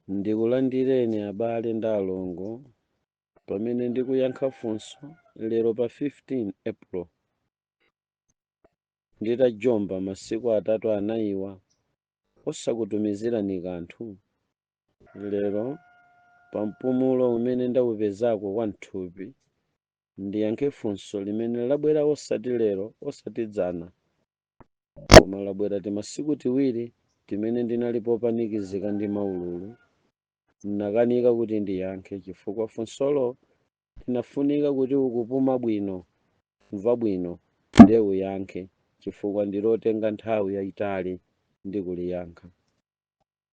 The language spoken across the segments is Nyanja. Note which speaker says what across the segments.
Speaker 1: Ndikulandireni abale ndi alongo pamene ndikuyankha funso lero pa 15 April nditajomba masiku atatu anayiwa osakutumizirani kanthu. Lero pa mpumulo umene ndawupezako kwa mthupi ndiyankhe funso limene labwera osati lero osati dzana koma labwera timasiku tiwiri timene ndinali popanikizika ndi maululu. Nakanika kuti ndiyankhe chifukwa funsolo linafunika kuti ukupuma bwino kumva bwino nde uyankhe chifukwa ndilotenga nthawi yayitali ndi kuliyankha.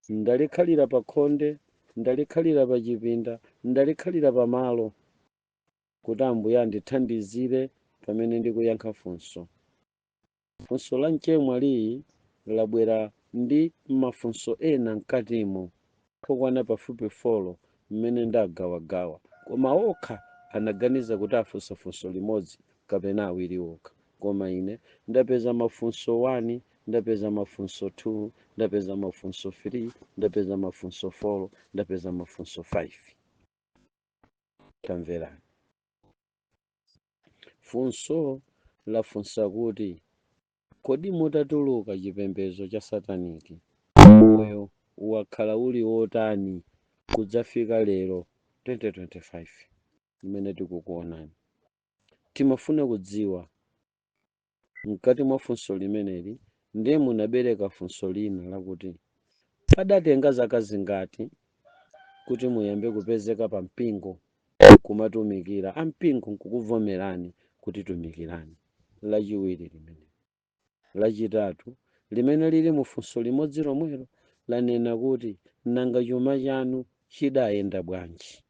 Speaker 1: Ndalikhalira pa khonde, ndalikhalira pa chipinda, ndalikhalira pa malo kuti Ambuye andithandizire pamene ndikuyankha funso. Funso la mchemwa liyi labwera ndi mafunso ena mkatimo okwana pafupi 4 mmene ndagawagawa koma okha anaganiza kuti afunsa funso limodzi kapena awiri okha, koma ine ndapeza mafunso 1, ndapeza mafunso 2, ndapeza mafunso 3, ndapeza mafunso 4, ndapeza mafunso 5. Tamverani. Funso lafunsa kuti kodi mutatuluka chipembedzo cha sataniki moyo wakhala uli wotani kudzafika lero 2025 imene tikukuonani. Timafuna kudziwa mkati mwa funso limeneli ndiye munabereka funso lina lakuti padatenga zaka zingati kuti muyambe kupezeka pa mpingo kumatumikira ampingo nkukuvomerani kuti tumikirani. Lachiwiri limene. Lachitatu limene lili mufunso limodzi lomwelo lanena kuti nanga chuma chanu chidayenda bwanji.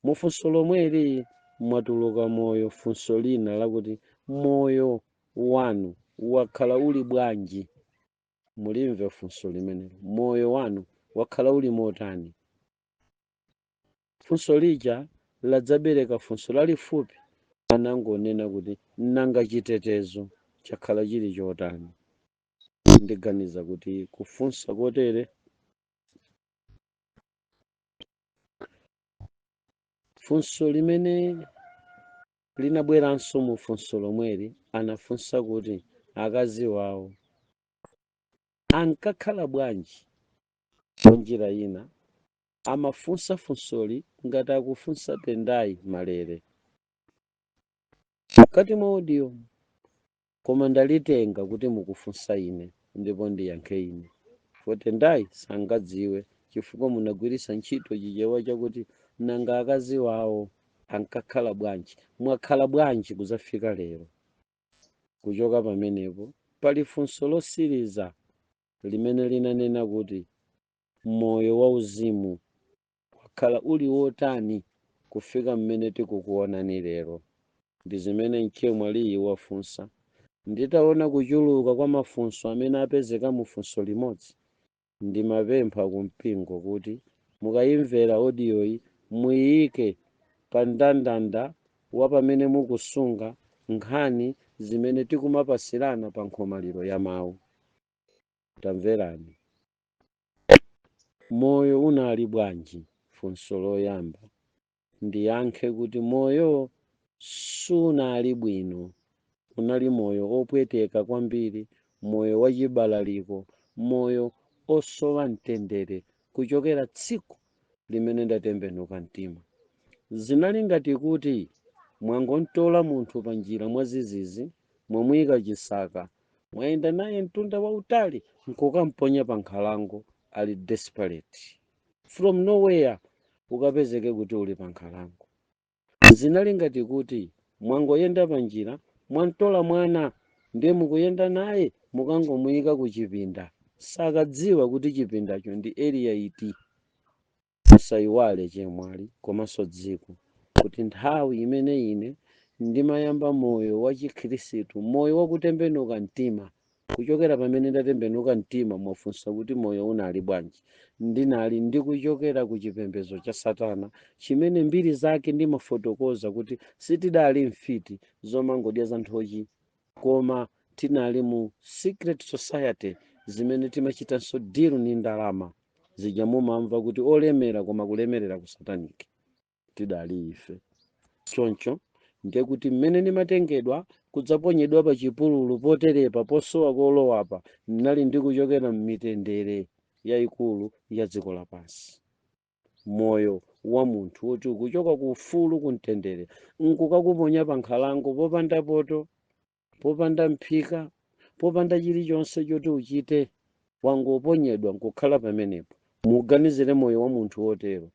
Speaker 1: Mufunso lomweli mwatuluka moyo funso lina lakuti moyo wanu wakhala uli bwanji. Mulimve funso limenelo, moyo wanu wakhala uli motani. Funso lija ladzabereka funso lalifupi anangonena kuti nanga chitetezo chakhala chili chotani. Ndiganiza kuti kufunsa kotere funso limene linabweranso mu funso lomweli anafunsa kuti akazi wawo ankakhala bwanji. Njira ina amafunsa funsoli ngati akufunsa Tendai Malere mkati mwa audio, koma ndalitenga kuti mukufunsa ine ndipo ndiyankhe ine. Tendai sangadziwe chifukwa munagwiritsa ntchito chichewa chakuti nanga akazi wawo ankakhala bwanji, mwakhala bwanji kuzafika lero. Kuchoka pamenepo pali funso losiriza limene linanena kuti moyo wauzimu wakhala uli wotani kufika mmene tikukuonani lero. Ndi zimene mchemwa liyi wafunsa. Nditaona kuchuluka kwa mafunso amene apezeka mu funso limodzi ndimapempha kumpingo kuti mukayimvera audio muyike pa mndandanda wa pamene mukusunga nkhani zimene tikumapasirana pa nkhomaliro ya mawu. Tamverani. Moyo unali bwanji. Funso loyamba ndiyankhe kuti moyo sunali bwino, unali moyo opweteka kwambiri, moyo wachibalaliko, moyo osowa mtendere kuchokera tsiku limene ndatembenuka mtima. Zinali ngati kuti mwangontola munthu pa njira mwazizizi, mwamuyika chisaka, mwayenda naye mtunda wautali nkukamponya pa nkhalango ali desperate. From nowhere ukapezeke kuti uli pa nkhalango. Zinali ngati kuti mwangoyenda pa njira, mwantola mwana ndiye mukuyenda naye mukangomuyika ku chipinda, sakadziwa kuti chipindacho ndi area iti. Musayiwale chemwali komanso dziko kuti nthawi imene ine ndimayamba moyo wa chikhirisitu, moyo wakutembenuka mtima. Kuchokera pamene ndatembenuka mtima mwafunsa kuti moyo unali bwanji. Ndinali ndikuchokera ku chipembedzo cha Satana chimene mbiri zake ndimafotokoza kuti sitidali mfiti zomangodya za nthochi, koma tinali mu secret society zimene timachitanso deal ni ndalama. zija mumamva kuti olemera koma kulemerera ku sataniki tidali ife. Choncho ndiye kuti mmene ndimatengedwa kudzaponyedwa pa chipululu poterepa posowa kolowapa ndinali ndikuchokera m'mitendere yayikulu ya dziko lapansi. Moyo wa munthu woti ukuchoka ku ufulu ku mtendere nkukakuponya pa nkhalango popanda poto, popanda mphika, popanda chilichonse choti uchite, wangoponyedwa nkukhala pamenepo. Muganizire moyo wa munthu wotero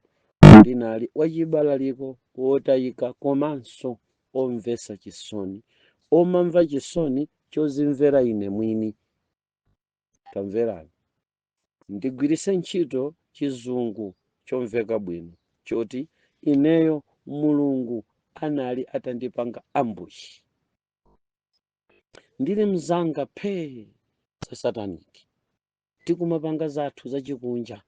Speaker 1: ndinali wachibalaliko, wotayika, komanso omvetsa chisoni, omamva chisoni chozimvera ine mwini. Tamverani, ndigwiritse ntchito chizungu chomveka bwino choti ineyo Mulungu anali atandipanga ambushi ndili mzanga phee za sataniki, tikumapanga zathu zachikunja,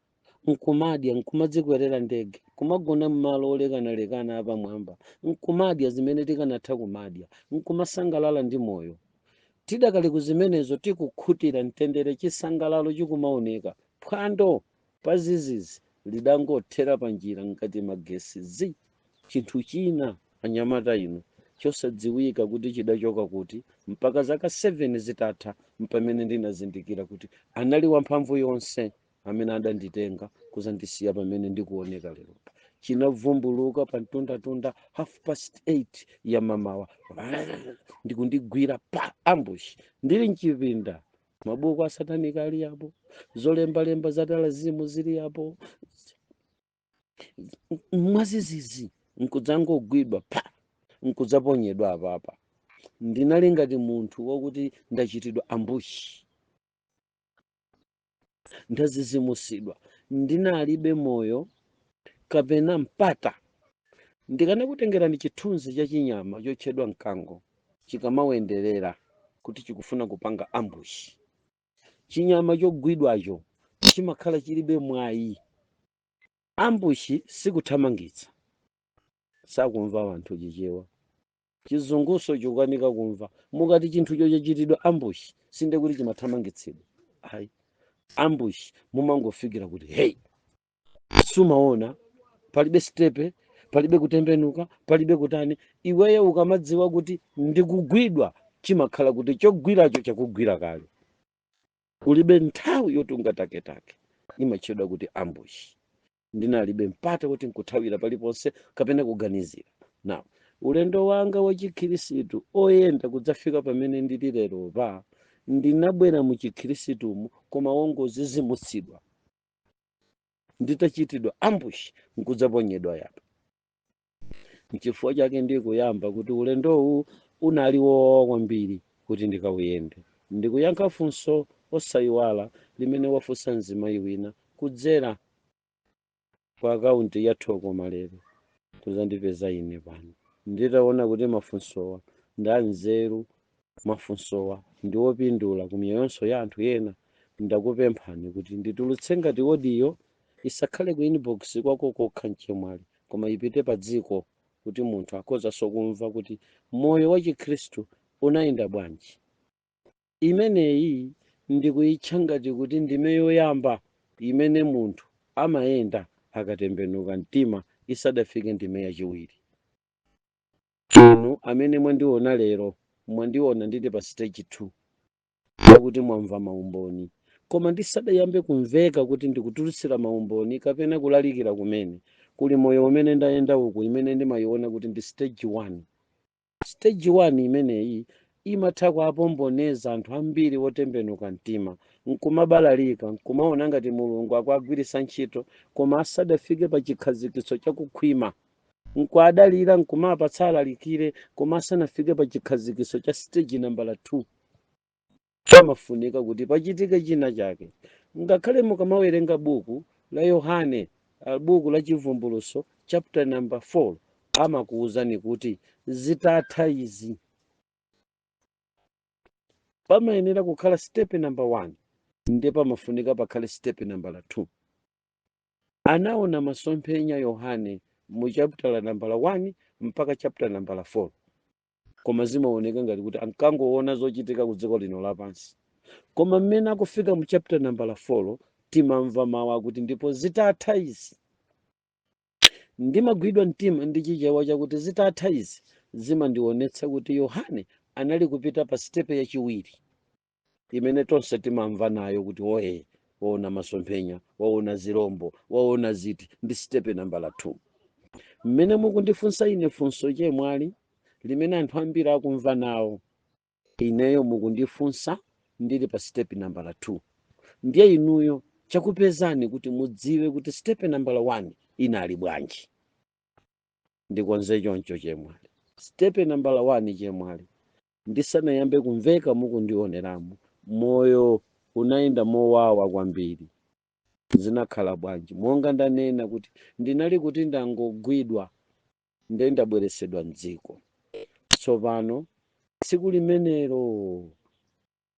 Speaker 1: nkumadya, nkumadzikwerera ndege, nkumagona m'malo olekanalekana apamwamba, nkumadya zimene tikanatha kumadya, nkumasangalala ndi moyo. Tidakali kuzimenezo tikukhutira mtendere, chisangalalo chikumaoneka, phwando pa zizizi lidangothera pa njira ngati magesi zi. Chinthu china anyamata ino chosadziwika kuti chidachoka kuti mpaka zaka 7 zitatha mpamene ndinazindikira kuti anali wamphamvu yonse amene adanditenga kuzandisiya pamene ndikuoneka lero. Chinavumbuluka pa mtundatunda 8:30 ya mamawa ndikundigwira pa ambush ndili mchipinda, mabuku a satanika ali apo, zolembalemba za talazimu zili apo, mwazizizi nkudzangogwidwa pa nkudzaponyedwa apapa. Ndinali ngati munthu wokuti ndachitidwa ambushi, ndazizimusidwa, ndinalibe moyo kapena mpata. Ndikanakutengerani chithunzi cha chinyama chotchedwa mkango chikamawenderera kuti chikufuna kupanga ambushi. Chinyama chogwidwacho chimakhala chilibe mwayi. Ambushi sikuthamangitsa, sakumva wanthu chichewa, chizunguso chikukanika kumva. Mukati chinthu chochitidwa ambushi sinde kuti chimathamangitsidwa. Ayi, ambushi mumangofikira kuti hey, sumaona palibe stepe, palibe kutembenuka, palibe kutani. Iweyo ukamadziwa kuti ndikugwidwa, chimakhala kuti chogwiracho chakugwira kale, ulibe nthawi yoti ungataketake, imatchedwa kuti ambushi. Ndinalibe mpata kuti nkuthawira paliponse kapena kuganizira. Now ulendo wanga wachikhirisitu oyenda kudzafika pamene ndili lero pa ndinabwera mu chikhirisitu koma wongozizimutsidwa, nditachitidwa ambushi nkudzaponyedwa yapa. N'chifukwa chake ndikuyamba kuti ulendowu unali wowawa kwambiri kuti ndikawuyende. Ndikuyankha funso osayiwala limene wafunsa mzimayi wina kudzera kwa akaunti ya Thoko Malero kuzandipeza ine pano. Nditaona kuti mafunsowa ndi anzeru, mafunsowa ndi opindula ku miyonso ya anthu ena, ndakupemphani kuti nditulutse ngati odiyo isakhale ku inbox kwako kokha mchemwali, koma ipite pa dziko kuti munthu akhozanso kumva kuti moyo wa Chikhristu unayenda bwanji. Imeneyi ndikuyitcha ngati kuti ndime yoyamba imene munthu amayenda akatembenuka mtima isadafike ndime yachiwiri. Inu amene mwandiona lero mwandiona ndili pa stage 2 yakuti mwamva maumboni, koma ndisadayambe kumveka kuti ndikutulutsira maumboni kapena kulalikira kumene kuli moyo umene ndayenda uku, imene ndimayiona kuti ndi stage 1. Stage 1 imeneyi imatha kuapomboneza anthu ambiri wotembenuka mtima, nkumabalalika, nkumaona ngati Mulungu akuagwiritsa ntchito, koma asadafike pa chikhazikitso chakukhwima, nkuadalira nkumapatsa alalikire, koma asanafike pa chikhazikitso cha stage number 2. Pamafunika kuti pachitike china chake. Ngakhale mukamawerenga buku la Yohane, buku la Chivumbuluso chapter number 4, amakuwuzani kuti zitatha izi pamayenera kukhala step number 1, ndi pamafunika pakhale step number 2. Anaona masomphenya Yohane mu chapter number 1 mpaka chapter number 4, koma zimaoneka ngati kuti ankangoona zochitika ku dziko lino lapansi. Koma mmene akufika mu chapter number 4, timamva mawu akuti ndipo zitatha izi. Ndimagwidwa mtima ndi chichewa chakuti zitatha izi zimandionetsa kuti Yohane anali kupita pa sitepe yachiwiri imene tonse timamva nayo kuti oye waona masomphenya, waona zirombo, waona ziti, ndi sitepe nambala 2. Mmene mukundifunsa ine funso chemwali limene anthu ambiri akumva nawo, ineyo mukundifunsa ndili pa sitepe nambala 2. Ndiye inuyo chakupezani kuti mudziwe kuti sitepe nambala 1 inali bwanji. Ndikonze choncho chemwali. Sitepe nambala 1 chemwali, ndisanayambe kumveka mukundioneramo, moyo unayenda mowawa kwambiri. Zinakhala bwanji? Monga ndanena kuti ndinali kuti ndangogwidwa nde ndabweresedwa mdziko. Tsopano tsiku limenelo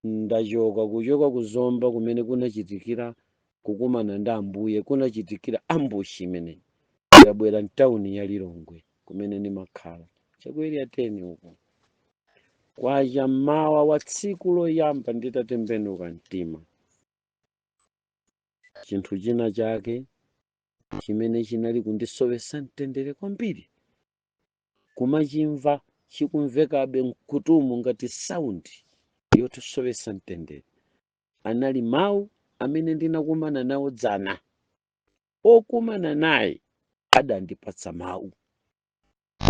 Speaker 1: ndachoka kuchoka kuzomba kumene kunachitikira kukumana ndi Ambuye, kunachitikira ambushi imene yabwera mtawuni ya Lilongwe kumene ndimakhala chakweri ya 10 uko. Kwacha mmawa wa tsiku loyamba nditatembenuka mtima, chinthu china chake chimene chinali kundisowesa mtendere kwambiri kumachimva chikumvekabe mkutumu ngati saundi yotisowesa mtendere, anali mawu amene ndinakumana nawo dzana. Okumana naye adandipatsa mawu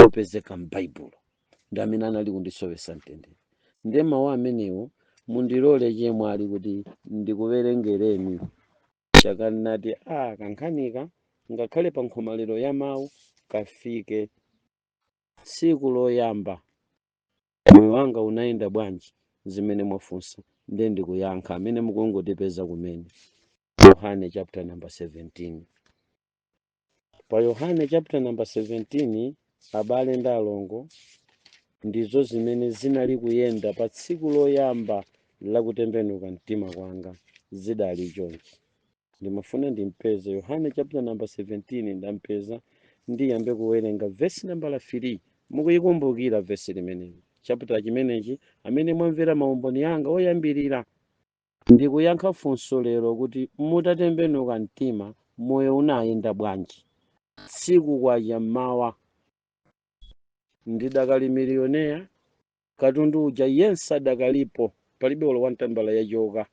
Speaker 1: opezeka m'Baibulo ndi amene anali kundisowesa mtendere. Ndiye mawu amenewo mundilole chemwali kuti ndikuwerengereni chakanati kankhanika ngakhale pa nkhomaliro ya mawu kafike tsiku loyamba moyo wanga unayenda bwanji, zimene mwafunsa ndiye ndikuyankha amene mukungotipeza kumene. Yohane chapter number 17. Pa Yohane chapter number 17, abale ndi alongo, ndizo zimene zinali kuyenda pa tsiku loyamba lakutembenuka mtima kwanga. Zidali chonchi. Ndimafuna ndimpeze Yohane chapter number 17, ndampeza ndiyambe kuwerenga verse number 3. Mukuyikumbukira verse limeneli, chapter chimenechi amene mwamvera maumboni anga oyambirira. Ndikuyankha funso lero kuti mutatembenuka mtima moyo unayenda bwanji. Tsiku kwacha mmawa ndidakali milioneya, katundu uja yense adakalipo, palibe olo wantambala yachoka.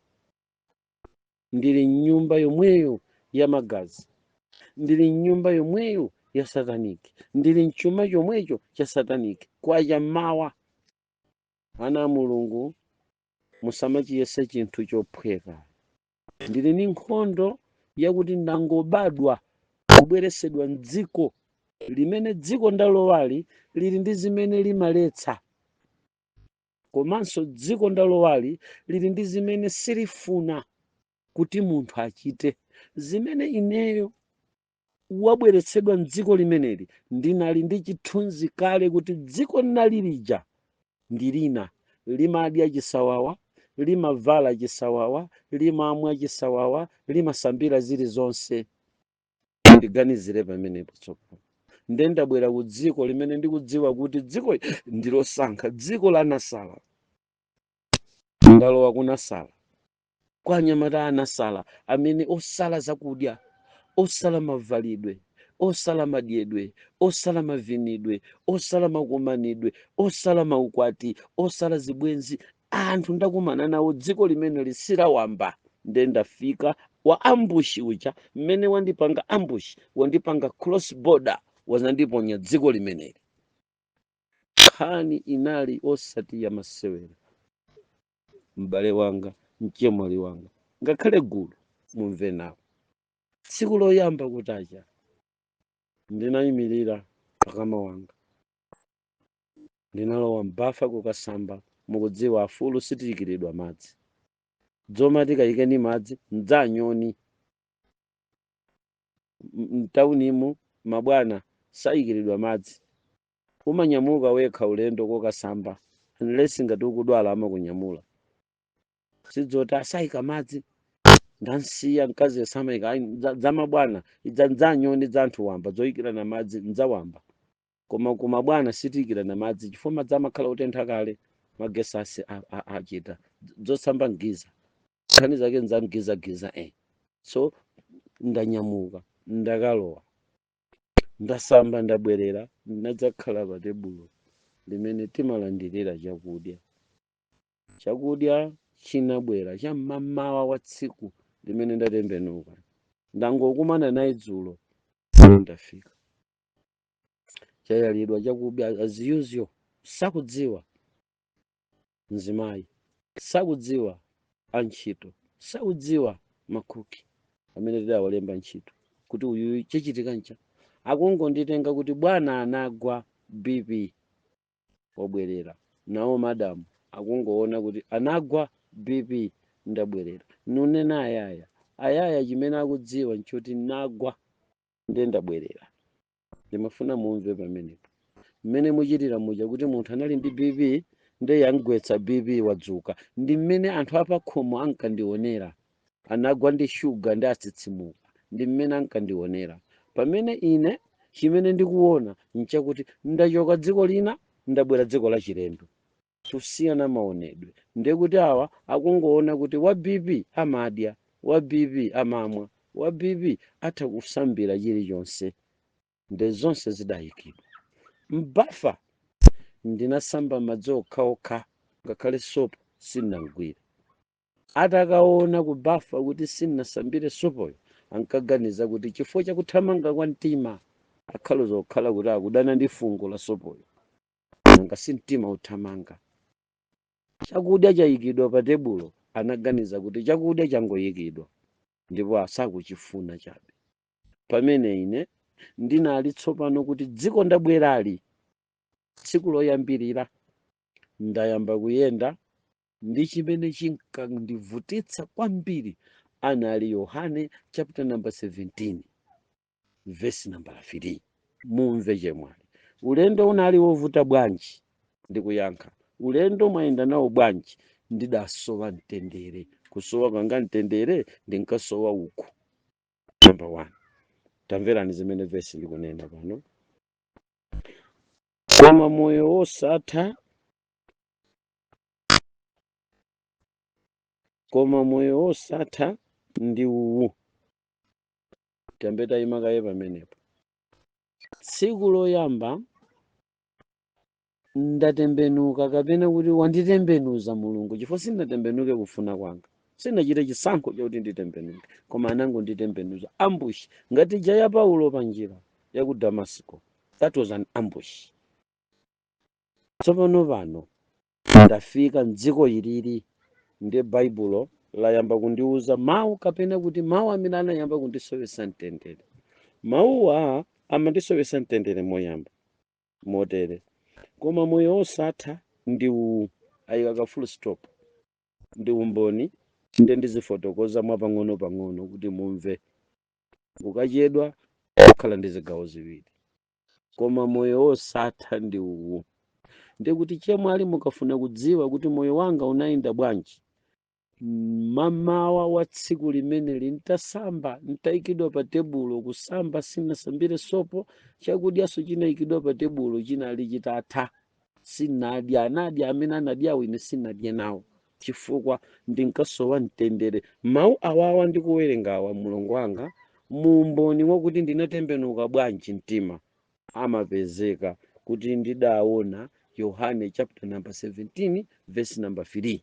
Speaker 1: Ndili mnyumba yomweyo ya magazi, ndili mnyumba yomweyo ya sataniki, ndili mchuma chomwecho cha sataniki. Kwacha mmawa, ana a Mulungu musamachiyese chinthu chophweka. Ndili ni nkhondo yakuti ndangobadwa kubweresedwa mdziko limene dziko ndalowali lili ndi zimene limaletsa, komanso dziko ndalowali lili ndi zimene silifuna kuti munthu achite. Zimene ineyo wabweretsedwa mdziko limeneli ndinali ndi chithunzi kale kuti dziko linalilija ndilina, limadya chisawawa, limavala chisawawa, limamwa chisawawa, limasambira zilizonse. Ndiganizire pamenepo tsopano. Ndiye ndabwera ku dziko limene ndikudziwa kuti dziko ndilosankha, dziko la nasala. Ndalowa kunasala, kwa anyamata anasala amene osala zakudya, osala mavalidwe, osala madyedwe, osala mavinidwe, osala makumanidwe, osala maukwati, osala zibwenzi. Anthu ndakumana nawo dziko limene lisilawamba. Ndiye ndafika wa ambushi uja mmene wandipanga ambushi, wandipanga cross border, wazandiponya dziko limeneli. Nkhani inali osati ya masewera. M'bale wanga, mchemwali wanga, ngakhale gulu mumve nawo. Tsiku loyamba kutacha ndinayimirira pakama wanga, ndinalowa m'bafa kukasamba. Mukudziwa afulu sitiyikiridwa madzi, dzoma tikayikeni madzi mdzanyoni. Mtaunimo mabwana sayikiridwa madzi, umanyamuka wekha ulendo kokasamba, unless ngati ukudwala amakunyamula. Sidzoti asayika madzi ndansiya mkazi yasamayika dzamabwana idzanyoni dzanthu wamba zoyikirana madzi mdzawamba. Koma kumabwana sitiyikirana madzi chifukwa madzi amakhala otentha kale, magesasi achita dzosamba mgiza, nkhani zake nzamgizagiza. So ndanyamuka ndakalowa ndasamba ndabwerera ndinadzakhala pa tebulo limene timalandirira chakudya chinabwera cham'mawa wa tsiku limene ndatembenuka ndangokumana naye dzulo ndafika chayalidwa chakudya as usual. Sakudziwa mzimayi, sakudziwa antchito, sakudziwa makuki amene tidawalemba ntchito kuti uyu chichitika ncha akungonditenga kuti bwana anagwa BP wabwerera nawo madamu akungoona kuti anagwa BP ndabwerera nunena ayaya chimene akudziwa nchoti nagwa ndiye ndabwerera. Ndimafuna mumve pamenepo mmene muchitira muja kuti munthu anali ndi BP ndiye yangwetsa BP wadzuka, ndi mmene anthu apakhomo ankandionera anagwa ndi shuga ndi atsitsimuka, ndi mmene ankandionera. Pamene ine chimene ndikuona nchakuti ndachoka dziko lina ndabwera dziko la chilendo, tusiyana maonedwe. Ndiye kuti awa akungoona kuti wa BP amadya, wa BP amamwa, wa BP atha kusambira chilichonse. Nde zonse zidayikidwa mbafa. Ndinasamba madzi okhaokha ngakhale sopo sinagwire. Atakaona kubafa kuti sinasambire sopoyo ankaganiza kuti chifukwa chakuthamanga kwa mtima akhaloza okhala kuti akudana ndi fungo la sopoyo, nanga si mtima uthamanga. Chakudya chayikidwa pa tebulo anaganiza kuti chakudya changoyikidwa ndipo asakuchifuna chabe. Pamene ine ndinali tsopano kuti dziko ndabwerali tsiku loyambirira ndayamba kuyenda ndi chimene chinkandivutitsa kwambiri anali Yohane chapter number 17 verse number 3. Mumve chemwali ulendo unali wovuta bwanji? Ndikuyankha ulendo mwayenda nawo bwanji? Ndidasowa mtendere. Kusowa kwanga mtendere ndinkasowa uku. Number 1, tamverani zimene verse likunena pano. Koma moyo wosatha, koma moyo wosatha ndi uwu. Tambeta imakaye pamenepo. Tsiku loyamba ndatembenuka kapena kuti wanditembenuza Mulungu chifukwa sinatembenuke kufuna kwanga, sinachite chisankho chakuti nditembenuke, koma anangonditembenuza. Ambush ngati ija ya Paulo pa njira ya ku Damasco. That was an ambush. Tsopano pano ndafika mdziko ilili ndi Baibulo layamba kundiuza mawu kapena kuti mawu amene anayamba kundisowesa mtendere. Mawuwa amandisowesa mtendere moyamba motere. Koma moyo wosatha ndi uwu. Ayika ka full stop. Ndi umboni nde ndizifotokoza mwa pang'ono pang'ono kuti mumve. Ukachedwa kukhala ndi zigawo ziwiri. Koma moyo wosatha ndi uwu. Ndikuti chemwali mukafuna kudziwa kuti moyo wanga unayenda bwanji, mamawa wa tsiku limene lintasamba ntayikidwa pa tebulo. Kusamba sinasambire sopo, chakudyaso chinayikidwa pa tebulo chinali chitatha. Sinadya, anadya amene anadyawo, ine sinadye nawo chifukwa ndinkasowa mtendere. Mawu awawa ndikuwerengawa mulungu wanga muumboni wakuti ndinatembenuka bwanji mtima amapezeka kuti ndidaona Yohane chapter number 17 verse number 3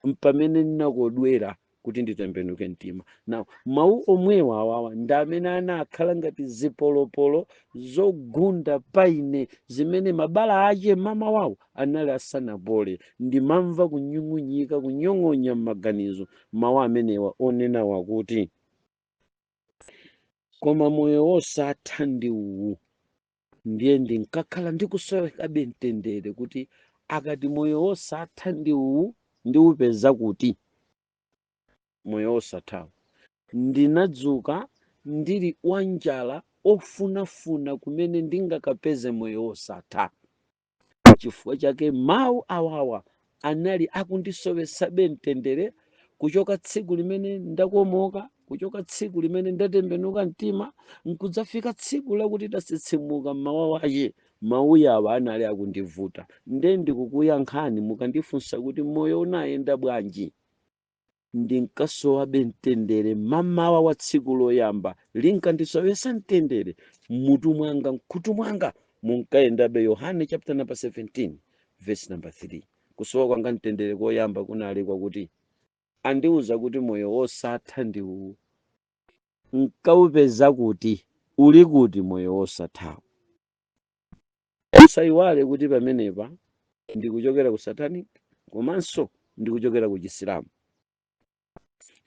Speaker 1: mpamene ndinakodwera kuti nditembenuke mtima. Now mawu omwewa awawa ndi amene anakhala ngati zipolopolo zogunda paine zimene mabala ache mama wawo anali asanapole. Ndimamva kunyung'unyika kunyong'onya m'maganizo mawu amenewa onena wakuti koma moyo wosatha ndi uwu. Ndiye ndinkakhala ndikusowekabe mtendere kuti akati moyo wosatha ndi uwu ndiupeza kuti moyo wosathawo. Ndinadzuka ndili wanjala ofunafuna kumene ndingakapeze moyo wosatha. Chifukwa chake mawu awawa anali akundisowesabe mtendere kuchoka tsiku limene ndakomoka, kuchoka tsiku limene ndatembenuka mtima, nkudzafika tsiku lakuti tatsitsimuka mmawa wache. Mawu yawa anali akundivuta. Nde ndikukuyankhani mukandifunsa kuti moyo unayenda bwanji, ndinkasowabe mtendere mamawa wa tsiku loyamba linkandisowesa mtendere mmutu mwanga mkhutu mwanga munkayendabe Yohane chapter number 17 verse number 3. Kusowa kwanga mtendere koyamba kunali kwakuti andiuza kuti moyo wosatha ndi uwu. Nkaupeza kuti uli kuti moyo wosathawo. Usayiwale kuti pamenepa ndikuchokera ku satanic komanso ndikuchokera ku chisilamu.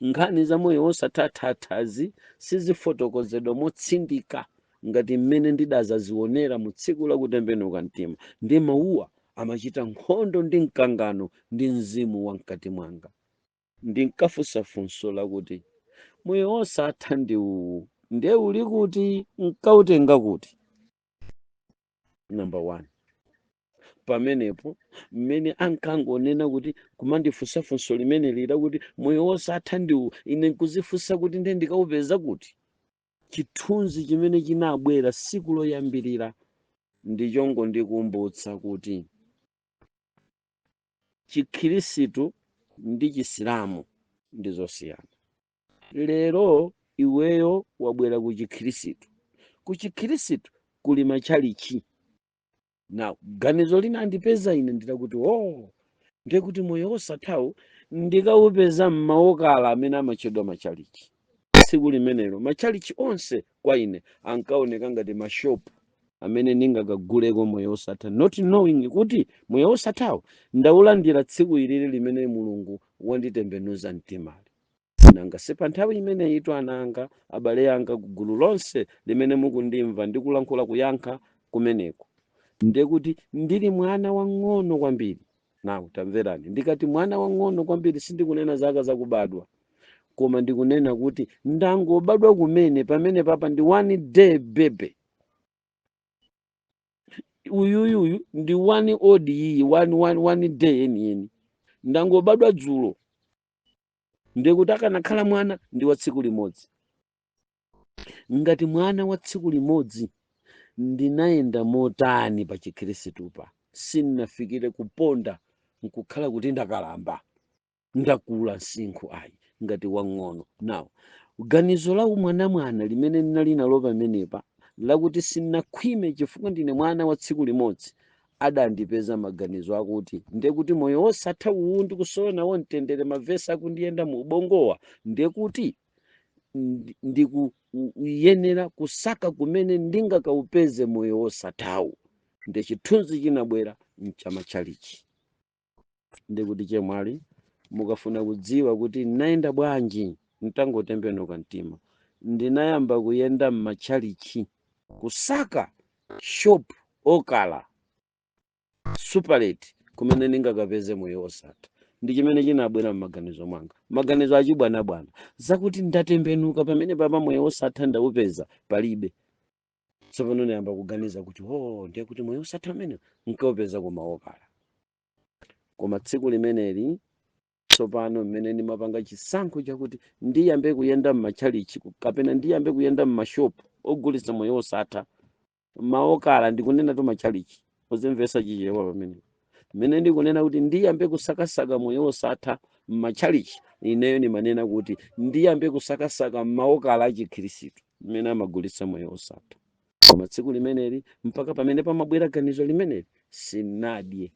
Speaker 1: Nkhani za moyo wosathathazi sizifotokozedwa motsindika ngati mmene ndidazazionera mu tsiku la kutembenuka mtima. Ndi mawuwa amachita nkhondo ndi mkangano ndi mzimu wa mkati mwanga. Ndinkafunsa funso lakuti moyo wosatha ndi uwu ndiye uli kuti nkautenga kuti. Number 1, pamenepo mmene ankangonena kuti kumandifunsa funso limene lida kuti moyo wosatha ndi uwu, ine nkuzifunsa kuti ndiye ndikaupeza kuti. Chithunzi chimene chinabwera tsiku loyambirira ndichongo ndikumbutsa kuti chikhirisitu ndi chisilamu ndi zosiyana. Lero iweyo wabwera ku chikhirisitu. Ku chikhirisitu kuli machalichi. Na ganizo lina andipeza ine nditakuti ndiye kuti moyo wosathawo ndikaupeza m'maokala amene amatchedwa machalichi. Tsiku limenelo machalichi onse kwa ine ankaoneka ngati mashopu amene ndingakaguleko moyo wosatha, not knowing kuti moyo wosathawo ndaulandira tsiku ilili limene Mulungu wanditembenuza mtimali. Nanga si pa nthawi imene itu ananga abale anga kugulu lonse limene mukundimva ndikulankhula kuyankha kumeneko, ndiye kuti ndili mwana wang'ono kwambiri. Nawu tamverani, ndikati mwana wang'ono kwambiri sindikunena zaka zakubadwa, koma ndikunena kuti ndangobadwa kumene pamene papa ndi 1 day baby. Uyuyuyu ndi 1 odd year, 1 day yeniyeni. Ndangobadwa dzulo. Ndiye kuti akanakhala mwana ndi wa tsiku limodzi. Ngati mwana wa tsiku limodzi ndinayenda motani pa chikhirisitu sinafikire kuponda nkukhala kuti ndakalamba ndakula msinkhu ayi ngati wang'ono. Nawo ganizo la umwana limene ndinali nalo pamenepa lakuti sinakhwime chifukwa ndine mwana wa tsiku limodzi adandipeza maganizo akuti ndiye kuti moyo wosatha uwu ndikusona mtendere mavesi akundiyenda mu ubongowa, ndiye kuti ndikuyenera kusaka kumene ndingakaupeze moyo wosathawu. Ndiye chithunzi chinabwera mchamachalichi. Ndiye kuti chemwali mukafuna kudziwa kuti ndinayenda bwanji mtangotembenuka mtima, ndinayamba kuyenda m'machalichi kusaka shop okala superlate kumene ndingakapeze moyo wosatha. Ndi chimene chinabwera m'maganizo mwanga, maganizo achibwanabwana zakuti ndatembenuka pamene papa moyo wosatha ndaupeza palibe. Tsopano ndayamba kuganiza kuti ndiye kuti moyo wosatha umene nkaupeza kumaokala. Koma tsiku limeneli tsopano mmene ndimapanga chisankho chakuti ndiyambe kuyenda m'machalichi kapena ndiyambe kuyenda m'mashopu ogulitsa moyo wosatha, maokala ndikunena tu machalichi, uzimvesa chichewa pamene mmene ndikunena kuti ndiyambe kusakasaka moyo wosatha m'machalichi, ineyo ndimanena kuti ndiyambe kusakasaka m'maokala achikhirisitu mmene amagulitsa moyo wosatha. Koma tsiku limeneli mpaka pamene pamabwera ganizo limeneli sinadye.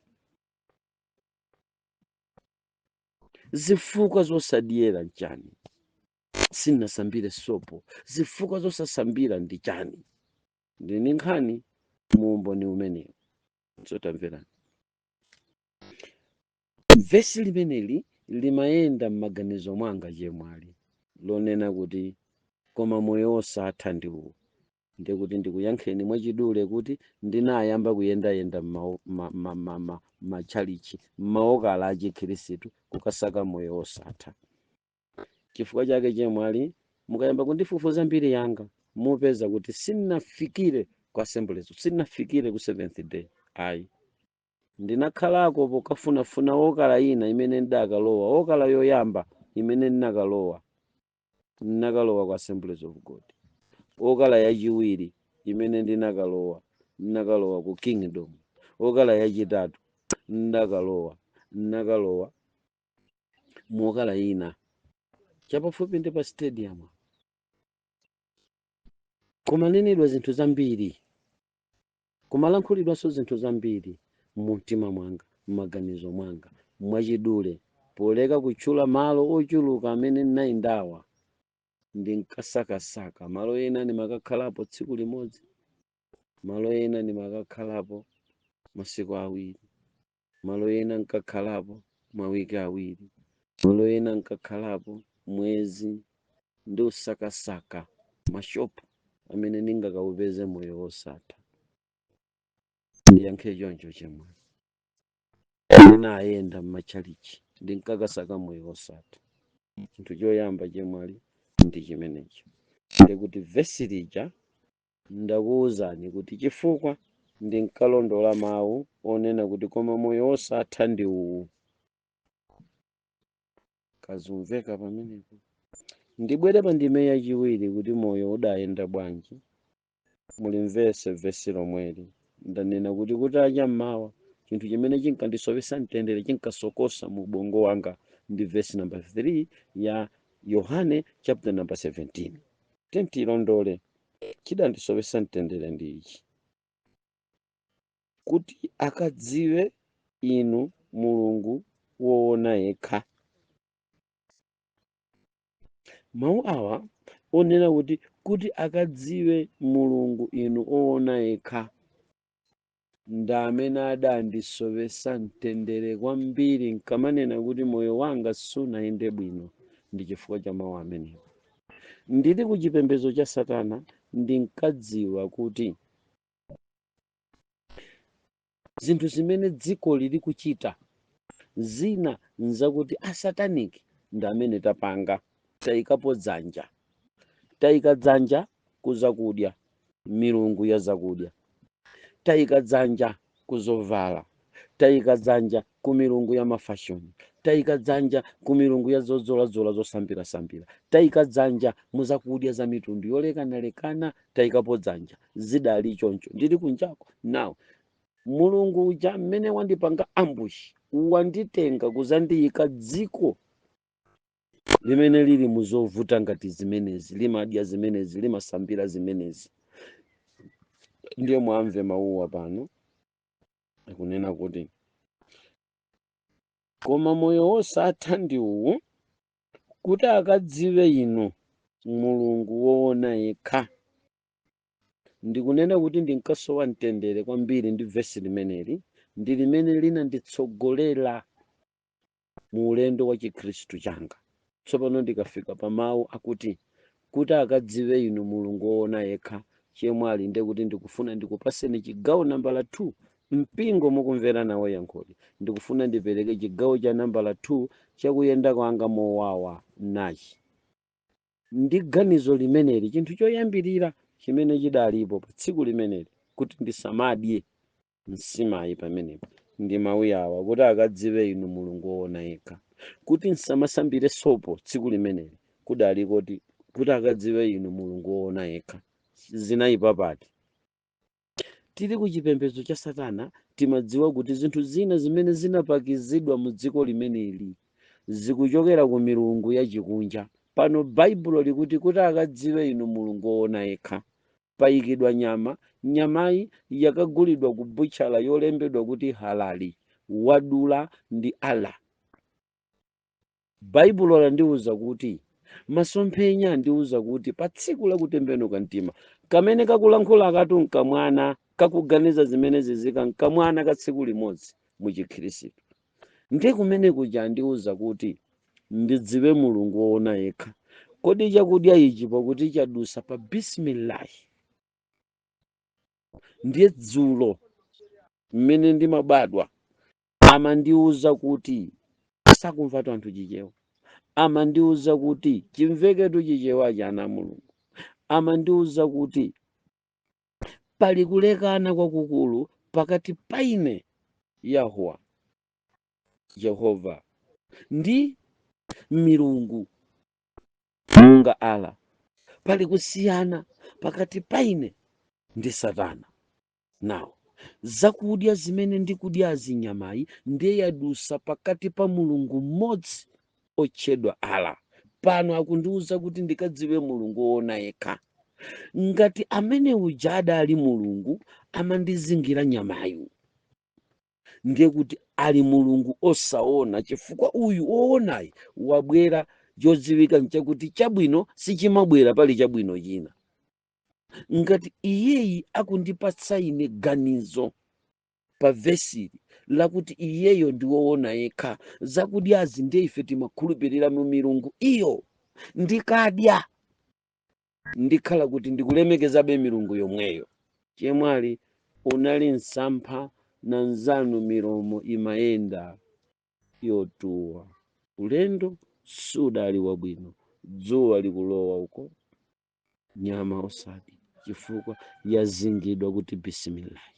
Speaker 1: Zifukwa zosadyera nchani? Sinasambire sopo. Zifukwa zosasambira ndi chani? Ndini nkhani muumboni umenewu. Sotamverani. Vesi limeneli limayenda m'maganizo mwanga chemwali lonena kuti koma moyo wosatha ndi uwu. Ndiye kuti ndikuyankheni mwachidule kuti ndinayamba kuyendayenda machalichi m'maokala achikhirisitu kukasaka moyo wosatha. Chifukwa chake chemwali mukayamba kundifufuza mbiri yanga mupeza kuti sinafikire ku Assemblies, sinafikire ku Seventh Day. Ayi, ndinakhalako pokafunafuna okala ina imene ndakalowa, okala yoyamba imene ndinakalowa ku Assemblies of God. Okala yachiwiri imene ndinakalowa ku Kingdom. Okala yachitatu ndakalowa muokala ina chapafupi ndi pa stadium. Kumanenedwa zinthu zambiri, kumalankhulidwanso zinthu zambiri mumtima mwanga, m'maganizo mwanga, mwachidule, poleka kutchula malo ochuluka amene ndinayindawa. Ndinkasakasaka malo ena ndimakakhalapo tsiku limodzi, malo ena ndimakakhalapo masiku awiri, malo ena nkakhalapo mawiki awiri, malo ena nkakhalapo mwezi, ndi usakasaka mashopu amene ndingakaupeze moyo wosatha. Ndiyankhe choncho chemwe ena ayenda m'matchalichi ndinkakasaka moyo wosatha. Chinthu choyamba chemwali ndi chimenecho, ndikuti vesi lija ndakuwuzani kuti chifukwa ndinkalondola mawu onena kuti koma moyo wosatha ndi uwu. Kazumveka pamenepo. Ndibwere pa ndime yachiwiri kuti moyo udayenda bwanji. Mulimvese vesi lomweli ndanena kuti kutacha mmawa chinthu chimene chinkandisowesa mtendere, chinkasokosa mu ubongo wanga ndi vesi namba 3 ya Yohane chapter number 17. Tentilondole chidandisowesa mtendere ndi ichi, kuti akadziwe inu Mulungu woona yekha. Mawu awa onena kuti akadziwe Mulungu inu oona yekha, ndamene adandisowesa mtendere kwambiri nkamanena kuti moyo wanga sunayende bwino ndi chifukwa cha mawu amenewo. Ndili ku chipembedzo cha Satana ndinkadziwa kuti zinthu zimene dziko lili kuchita zina nzakuti asataniki ndi amene tapanga, tayikapo dzanja, tayika dzanja kuzakudya, milungu ya zakudya, tayika dzanja kuzovala, tayika dzanja ku milungu ya mafashoni, tayika dzanja ku milungu ya zozolazola zosambirasambira, tayika dzanja muzakudya za mitundu yolekanalekana, tayikapo dzanja. Zidali choncho ndili kunjako. Now Mulungu uja mmene wandipanga ambushi wanditenga kuzandiyika dziko limene lili muzovuta ngati zimenezi, limadya zimenezi, limasambira zimenezi. Ndiye mwamve mawuwa pano akunena kuti koma moyo wosatha ndi uwu, kuti akadziwe inu Mulungu woona yekha. Ndikunena kuti ndinkasowa mtendere kwambiri ndi vesi limeneli, ndi limene linanditsogolera mu ulendo wa Chikhristu changa. Tsopano ndikafika pa mawu akuti kuti akadziwe inu Mulungu woona yekha, chemwali nde kuti ndikufuna ndikupaseni chigawo nambala 2, mpingo mukumvera nawo yankholi. Ndikufuna ndipereke chigawo cha nambala 2 chakuyenda kwanga mowawa nachi. Ndi ganizo limeneli, chinthu choyambirira chimene chidalipo pa tsiku limeneli kuti ndisamadye msimayi pamenepo ndi mawu awa kuti akadziwe inu Mulungu woona yekha. Kuti nsamasambire sopo tsiku limeneli kudali kuti akadziwe inu Mulungu woona yekha. Zinayipa pati. Tili ku chipembedzo cha Satana timadziwa kuti zinthu zina zimene zinapakizidwa mu dziko limeneli zikuchokera ku milungu ya chikunja. Pano Baibulo likuti kuti akadziwe inu Mulungu woona yekha, payikidwa nyama, nyamayi yakagulidwa ku buchala yolembedwa kuti halali, wadula ndi Allah. Baibulo landiuza kuti masomphenya andiuza kuti pa tsiku la kutembenuka mtima kamene kakulankhula akati nkamwana kakuganiza zimene zizika nkamwana ka tsiku limodzi mu Chikhristu. Ndi kumene kuja andiuza kuti ndidziwe Mulungu woona yekha. Kodi chakudya ichi pakuti chadusa pa bismillahi, ndiye dzulo mmene ndimabadwa amandiuza kuti sakumvatu anthu chichewa, amandiuza kuti chimveketu chichewa cha ana Mulungu, amandiuza kuti pali kulekana kwakukulu pakati paine Yehova ndi milungu munga Allah. Pali kusiyana pakati paine ndi Satana. Now zakudya zimene ndikudyazi nyamayi ndiye yadusa pakati pa Mulungu mmodzi otchedwa Allah. pano akundiuza kuti ndikadziwe mulungu woona yekha. Ngati amene uja adali mulungu amandizingira nyamayu, ndiye kuti ali mulungu osaona, chifukwa uyu woonayi wabwera chodziwika nchakuti chabwino sichimabwera pali chabwino china. Ngati iyeyi akundipatsa ine ganizo pa vesili lakuti iyeyo ndi woona yekha, zakudyazi ndiye ife timakhulupirira mu milungu iyo, ndikadya ndikhala kuti ndikulemekezabe milungu yomweyo. Chemwali unali msampha na nzanu milomo imayenda yotuwa, ulendo sudali wabwino, dzuwa likulowa uko nyama osati, chifukwa yazingidwa kuti bisimillahi.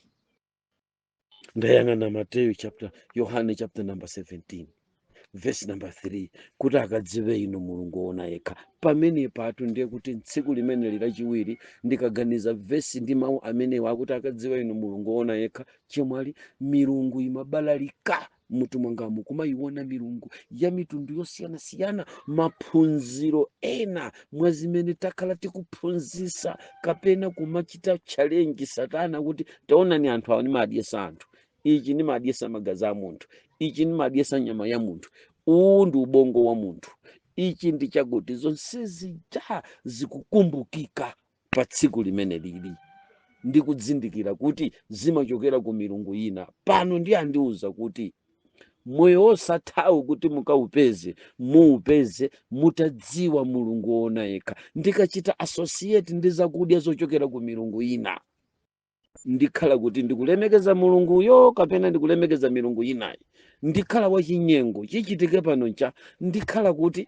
Speaker 1: Ndayang'ana Mateyu Yohane chapter number 17 verse number 3 kuti akadziwe inu mulungu woona yekha. Pamene patu ndiye kuti tsiku limene lachiwiri ndikaganiza vesi ndi mawu amenewa akuti akadziwe inu mulungu woona yekha, chemwali milungu imabalalika mutu mwangamu, kumayiona milungu ya mitundu yosiyanasiyana. Maphunziro ena mwa zimene takhala tikuphunzisa kapena kumachita challenge Satana kuti taonani anthu awa nimadyesa anthu, ichi nimadyesa magazi a munthu, ichi nimadyesa nyama ya munthu, uwu ndi ubongo wa munthu, ichi ndi chakuti. Zonsezi zikukumbukika pa tsiku limene lili, ndikudzindikira kuti zimachokera ku milungu ina. Pano ndi andiuza kuti moyo wosathawu kuti mukaupeze muupeze mutadziwa mulungu woona yekha. Ndikachita associate ndi zakudya zochokera ku milungu ina, ndikhala kuti ndikulemekeza mulunguyo kapena ndikulemekeza milungu inayi. Ndikhala wachinyengo, chichitike pano ncha ndikhala kuti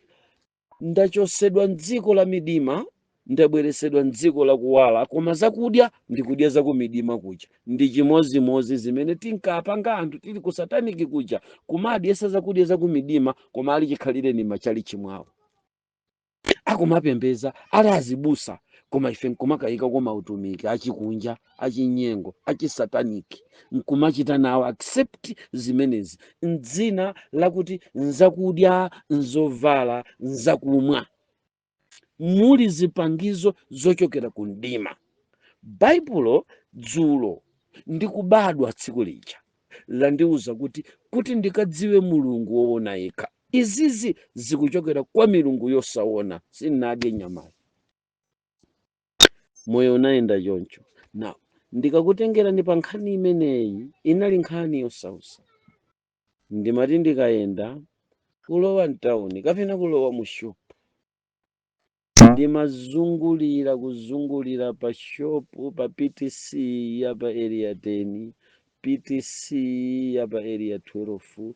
Speaker 1: ndachosedwa mdziko la midima ndabweresedwa mdziko la kuwala, koma zakudya ndikudya zakumidima kuja. Ndi chimozimozi zimene tinkapanga anthu tili ku sataniki kuja, kumadyesa zakudya zakumidima, koma ali chikhalire ni machali chimwawo, akumapembeza ali azibusa, koma ife nkumakayika kwa mautumiki achikunja, achinyengo, achisataniki, nkumachita nawo accept zimenezi mdzina lakuti nzakudya, nzovala, nzakumwa. Muli zipangizo zochokera ku mdima. Baibulo dzulo ndikubadwa tsiku lija landiuza kuti ndikadziwe mulungu woona yekha. Izizi zikuchokera kwa milungu yosaona, sinadye nyamayi. Moyo unayenda choncho. Na ndikakutengera ndi pa nkhani imeneyi, inali nkhani yosausa. Ndimati ndikayenda kulowa mtawuni kapena kulowa mu shopu, kuzungulira pa shopu, pa PTC ya pa area 10, PTC ya pa area 12,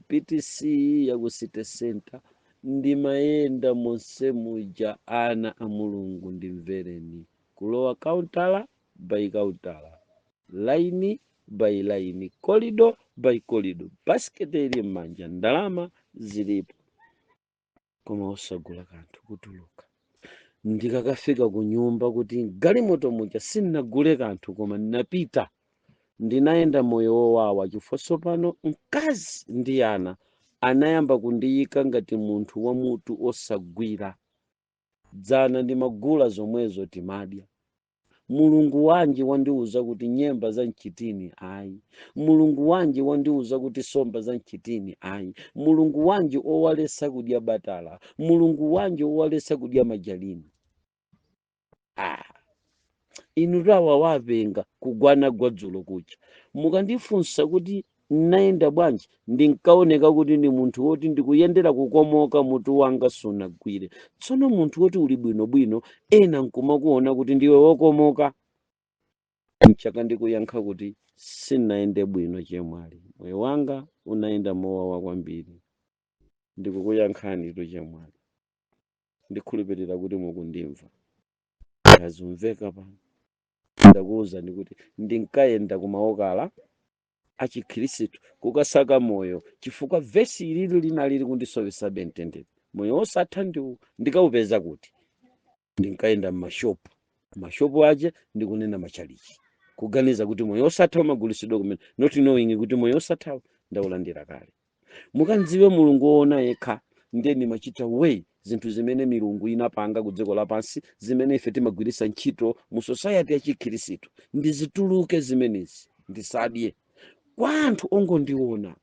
Speaker 1: PTC ya ku city center. Ndimayenda monse muja ana a mulungu ndimvereni, kulowa kauntala by kauntala, laini by laini, corridor by corridor, basket ili mmanja, ndalama zilipo, koma osagula kanthu kutuluka. Ndikakafika ku nyumba kuti galimoto muja sinnagule kanthu, koma ndinapita ndinayenda moyo wowawa, chifukwa tsopano mkazi ndi ana anayamba kundiyika ngati munthu wa mutu osagwira. Dzana ndimagula zomwezo timadya. Mulungu wanji wandiuza kuti nyemba za mchitini ayi. Mulungu wanji wandiuza kuti somba za mchitini ayi. Mulungu wanji owalesa kudya batala. Mulungu wanji owalesa kudya majalini. Inu rawa wavenga kugwana gwadzulo kucha. Mukandifunsa kuti naenda bwanji, ndinkaoneka kuti ndi munthu woti ndikuyendera kukomoka, mutu wanga sunagwire. Tsono munthu woti uli bwinobwino, ena nkumakuona kuti ndiwe wokomoka. Mchaka ndikuyankha kuti sinaende bwino chemwali, moyo wanga unaenda mowawa kwambiri. Ndikukuyankhani tu chemwali, ndikhulupirira kuti mukundimva. Azumveka pano. Ndakuwuzani kuti ndinkayenda kumaokala achikhristu kukasaka moyo, chifukwa vesi ilili linalili kundisowesa bentendere. Moyo osatha ndiwo ndikaupeza kuti ndinkayenda mashopu aje ndikunena machalichi, kuganiza kuti moyo osatha umagulisidwa kumene, not knowing kuti moyo osatha ndaulandira kale. Mukandziwe mulungu woona yekha, ndiye nimachita we zinthu zimene milungu inapanga ku dziko lapansi, zimene ife timagwiritsa ntchito mu society ya chikhirisitu, ndizituluke zimenezi, ndisadye. Kwa anthu ongondiona,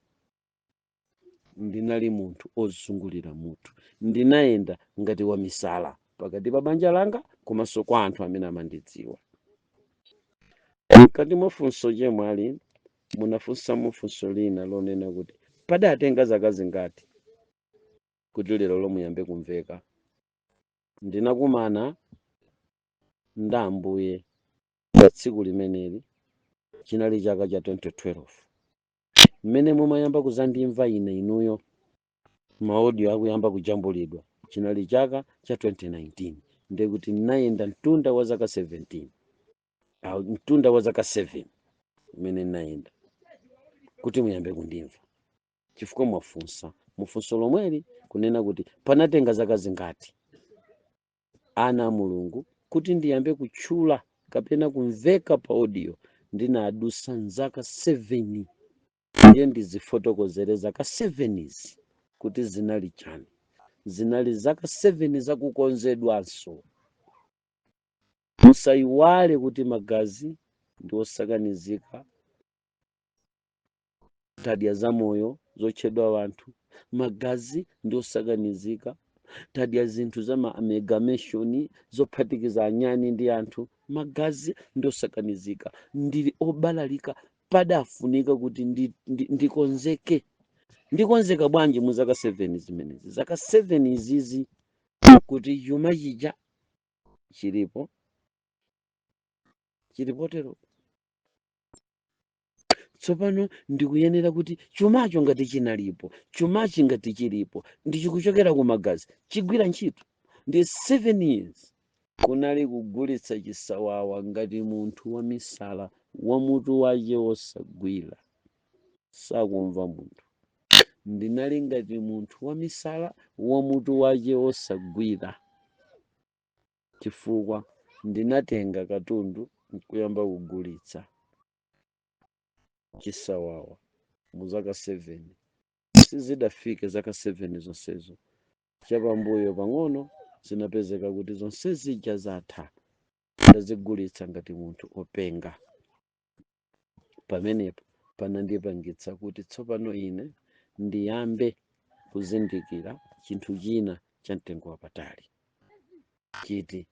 Speaker 1: ndinali munthu ozungulira mutu, ndinayenda ngati wamisala pakati pa banja langa komanso kwa anthu amene amandidziwa. Mkati mwa funso chemwali munafunsa funso lina lonena kuti padatenga zaka zingati kuti lero lomuyambe kumveka. Ndinakumana ndi Ambuye pa tsiku limeneli, chinali chaka cha 2012, mmene mumayamba kuzandimva ine inuyo maaudio akuyamba kujambulidwa, chinali chaka cha 2019, ndekuti ndinayenda mtunda wa zaka 17, mtunda wa zaka 7 mmene ndinayenda kuti muyambe kundimva, chifukwa mwafunsa mufunso lomweli kunena kuti panatenga zaka zingati ana a Mulungu kuti ndiyambe kutchula kapena kumveka pa audio. Ndinadusa zaka 7, ndiye ndizifotokozere zaka 7 izi kuti zinali chani. Zinali zaka 7 zakukonzedwanso. Musayiwale kuti magazi ndi osakanizika, tadya za moyo zotchedwa wanthu, magazi ndi osakanizika, tadya zinthu za amalgamation zophatikiza anyani ndi anthu, magazi ndi osakanizika. Ndili obalalika, padafunika kuti ndikonzeke. Ndikonzeka bwanji mu zaka 7 zimenezi? Zaka 7 izizi kuti chuma chija chilipotero. Tsopano ndikuyenera kuti chumacho ngati chinalipo, chumachi ngati chilipo, ndichikuchokera ku magazi, chigwira ntchito. Ndi 7 years kunali kugulitsa chisawawa ngati munthu wa misala, wa mutu wace wosagwira, sakumva munthu. Ndinali ngati munthu wa misala, wa mutu wace wosagwira, chifukwa ndinatenga katundu nkuyamba kugulitsa chisawawa mu zaka 7. Sizidafike zaka 7 zonsezo, chapambuyo pang'ono zinapezeka kuti zonse zija zatha, ndazigulitsa ngati munthu openga. Pamenepo panandipangitsa kuti tsopano ine ndiyambe kuzindikira chinthu china cha mtengo wapatali, chiti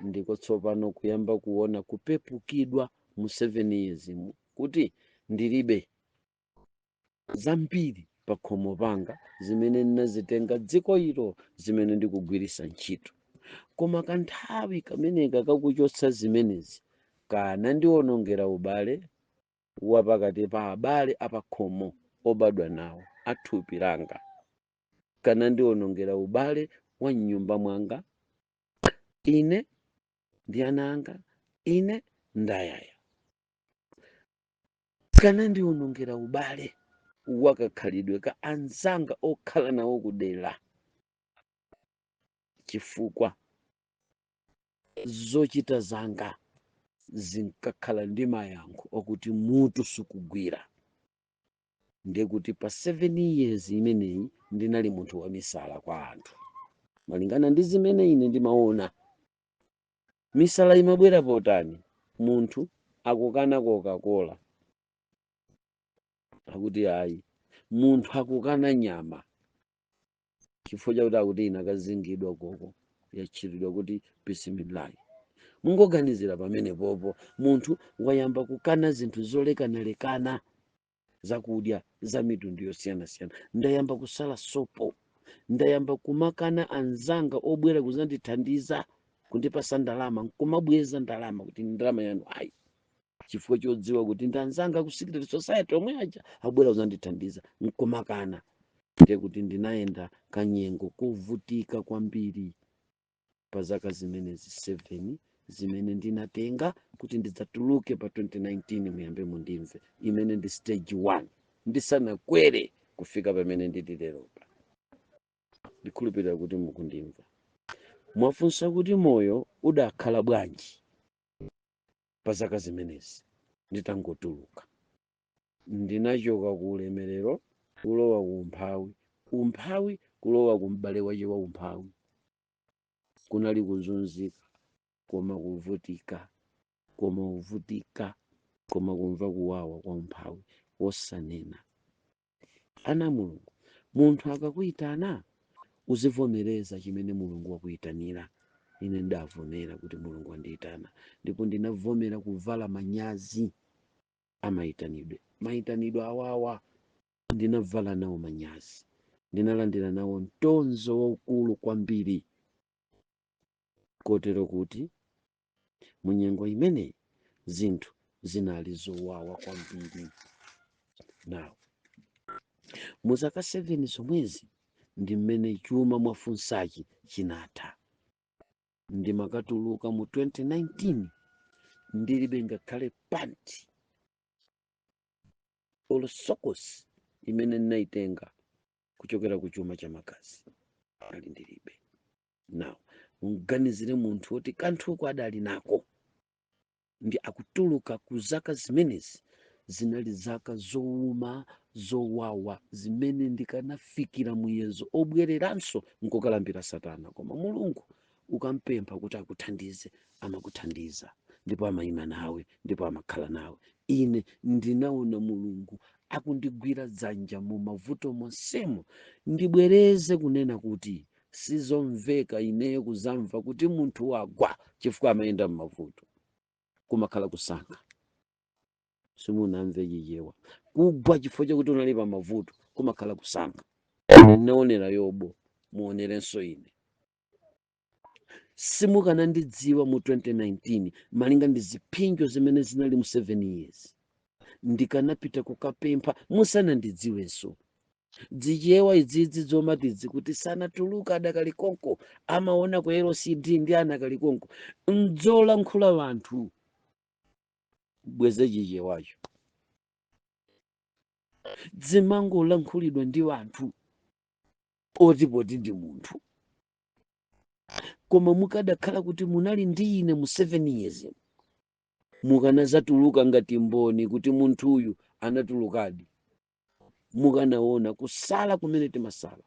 Speaker 1: ndiko tsopano kuyamba kuona kupepukidwa mu 7 years kuti ndilibe zambiri pa khomo panga zimene ndinazitenga dziko ilo, zimene ndikugwiritsa ntchito. Koma kanthawi kameneka kakuchotsa zimenezi kanandionongera ubale wapakati pa abale apakhomo obadwa nawo athupi langa, kanandionongera ubale wa mnyumba mwanga, ine ndi ana anga, ine ndayaya. Kanandionongera ubale wakakhalidwe ka anzanga okhala nawo kudera, chifukwa zochita zanga zinkakhala ndi mayankho okuti mutu sukugwira. Ndiye kuti pa 7 years imeneyi ndinali munthu wa misala kwa anthu. Malingana ndi zimene ine ndimaona, misala imabwera potani? Munthu akukana Coca-Cola, akuti ayi. Munthu akukana nyama chifukwa chakuti akuti inakazingidwa koko, yatchiridwa kuti bisimilahi. Mungoganizira pamene popo munthu wayamba kukana zinthu zolekanalekana, zakudya za mitundu yosiyanasiyana. Ndayamba kusala sopo, ndayamba kumakana anzanga obwera kuzandithandiza kundipasa ndalama, nkumabweza ndalama kuti ndalama yanu ayi, chifukwa chodziwa kuti ndanzanga ku secret society omwe aja abwera kuzandithandiza, nkumakana. Ndiye kuti ndinayenda kanyengo kovutika kwambiri pa zaka zimenezi 7 zimene ndinatenga kuti ndidzatuluke pa 2019 muyambe mundimve, imene ndi stage 1 ndisanakwere kufika pamene ndili leropa. Ndikhulupirira kuti mukundimva. Mwafunsa kuti moyo udakhala bwanji pa zaka zimenezi nditangotuluka. Ndinachoka ku ulemerero kulowa ku umphawi. Umphawi kulowa kumbale wache wa umphawi kunali kuzunzika, koma kuvutika, koma uvutika, koma kumva kuwawa kwa umphawi wosanena. Ana Mulungu, munthu akakuyitana uzivomereza chimene Mulungu wakuyitanira. Ine ndavomera kuti Mulungu andiyitana, ndipo ndinavomera kuvala manyazi amayitanidwe. Mayitanidwe awawa ndinavala nawo manyazi, ndinalandira nawo mtonzo waukulu kwambiri, kotero kuti munyengo imeneyi zinthu zinali zowawa kwambiri. Nawo muzaka 7 zomwezi ndi mmene chuma mwafunsachi chinatha. Ndimakatuluka mu 2019 ndilibe ngakhale panti olosokosi imene ndinayitenga kuchokera ku chuma cha magazi ali ndilibe. Nawo muganizire munthu woti kanthuko adali nako ndi akutuluka ku zaka zimenezi zinali zaka zowuma zowawa zimene ndikanafikira muyezo obwereranso nkokalambira Satana, koma Mulungu ukampempha kuti akuthandize amakuthandiza, ndipo amayima nawe, ndipo amakhala nawe. Ine ndinaona Mulungu akundigwira dzanja mu mavuto monsemo. Ndibwereze kunena kuti sizomveka ineyo kuzamva kuti munthu wagwa chifukwa amayenda m'mavuto. Kumakhala kusankha. Simunamve chichewa. Kugwa chifukwa chakuti unali pa mavuto kumakhala kusankha. Ndinaonera Yobu, muonerenso ine. Simukanandidziwa mu 2019 malinga ndi zipinjo zimene zinali mu 7 years. Ndikanapita kukapempha musanandidziwenso. Dzichewa idzidzi zomati kuti sanatuluka adakali konko amaona ku LCD ndi anakali konko mdzola nkhula wanthu bweze chichewacho dzimangola nkhulidwa ndi wanthu otipoti ndi munthu. Koma mukadakhala kuti munali ndi ine mu 7 years mukanazatuluka ngati mboni kuti munthu uyu anatulukadi. Mukanaona kusala kumene timasala.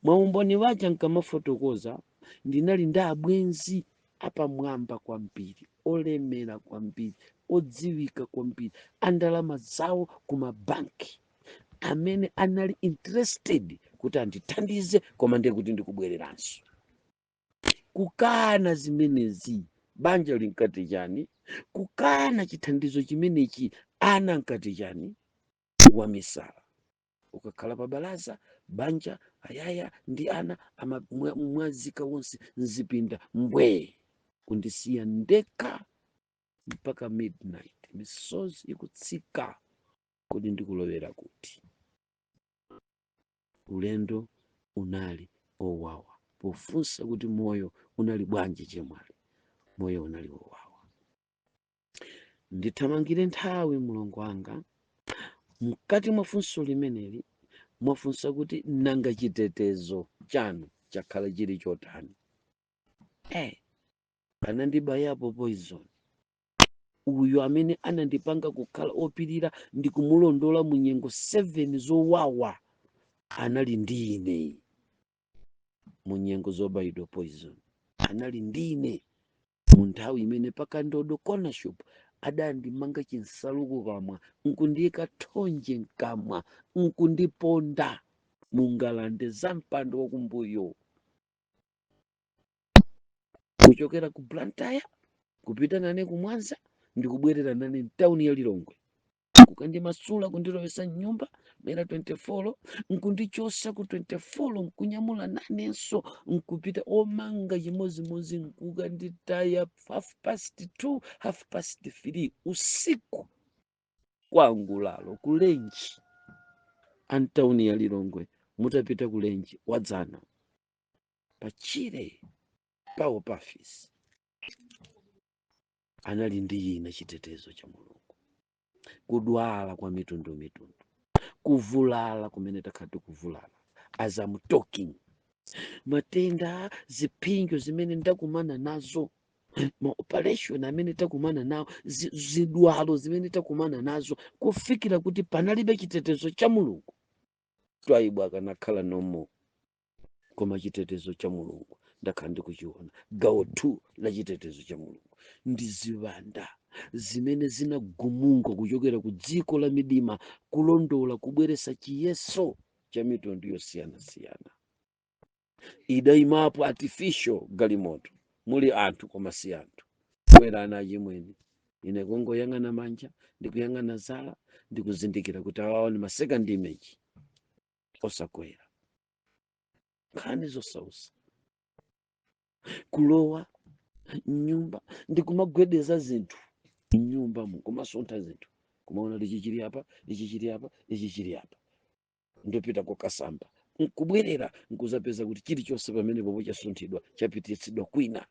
Speaker 1: Mwaumboni wacha nkamafotokoza ndinali ndi abwenzi apamwamba kwambiri, olemera kwambiri, odziwika kwambiri, andalama zawo kumabanki, amene anali interested kuti andithandize, koma ndiye kuti ndikubwereranso. Kukana zimenezi banja linkati chani, kukana chithandizo chimenechi ana nkati chani, wamisala. Ukakhala pa balaza banja ayaya ndi ana mwazika wonse nzipinda mbwe kundisiya ndekha mpaka midnight, misozi ikutsika kodi ndikulowera kuti. Ulendo unali owawa. Pofunsa kuti moyo unali bwanji chemwali, moyo unali owawa. Ndithamangire nthawi Mulungu wanga. Mkati mwa funso limeneli mwafunsa kuti nanga chitetezo chanu chakhala chili chotani. Anandibayapo poison. Uyu amene anandipanga kukhala opirira ndi kumulondola mu nyengo 7 zowawa anali ndi ine. Mu nyengo zobayidwa poison anali ndi ine. Mu nthawi imene pakandodo corner shop adandimanga chinsaluko kamwa nkundiyika thonje nkamwa nkundiponda mungalande za mpando wakumbuyo. Kuchokera ku Blantyre kupita nane ku Mwanza ndikubwerera nane mtawuni ya Lilongwe. Kukandimasula kundilowesa nyumba mera 24 nkundichosa ku 24 nkunyamula nanenso nkupita omanga chimozimozi nkukanditaya 2:30 3:30 usiku kwangu lalo kulenji antawuni ya Lilongwe. Mutapita kulenji wadzana pachire pawo pafisi anali ndi ine chitetezo cha Mulungu. Kudwala kwa mitundu, kuvulala kumene takhati kuvulala as I'm talking, matenda, zipinjo zimene ndakumana nazo, ma-operation amene takumana nawo, zidwalo zimene takumana nazo, kufikira kuti panalibe chitetezo cha Mulungu, twaibu akanakhala nomo. koma chitetezo cha mulungu ndakhala ndikuchiona. Gawo 2 la chitetezo cha mulungu ndi ziwanda zimene zinagumuka kuchokera ku dziko la midima kulondola kubweretsa chiyeso cha mitundu yosiyanasiyana. Idayimapo artificial galimoto, muli anthu koma si anthu, kuwerana achimwene. Ine kungoyang'ana manja ndikuyang'ana zala ndikuzindikira kuti awawo ni ma second image osakwera. Nkhani zosausa kulowa mnyumba ndikumagwedeza zinthu mnyumba kumasontha zinthu, kumaona ichi chili apa, ichi chili apa, ichi chili apa, ndopita kokasamba nkubwerera nkuzapeza kuti chilichonse pamenepo chasunthidwa chapititsidwa kwina.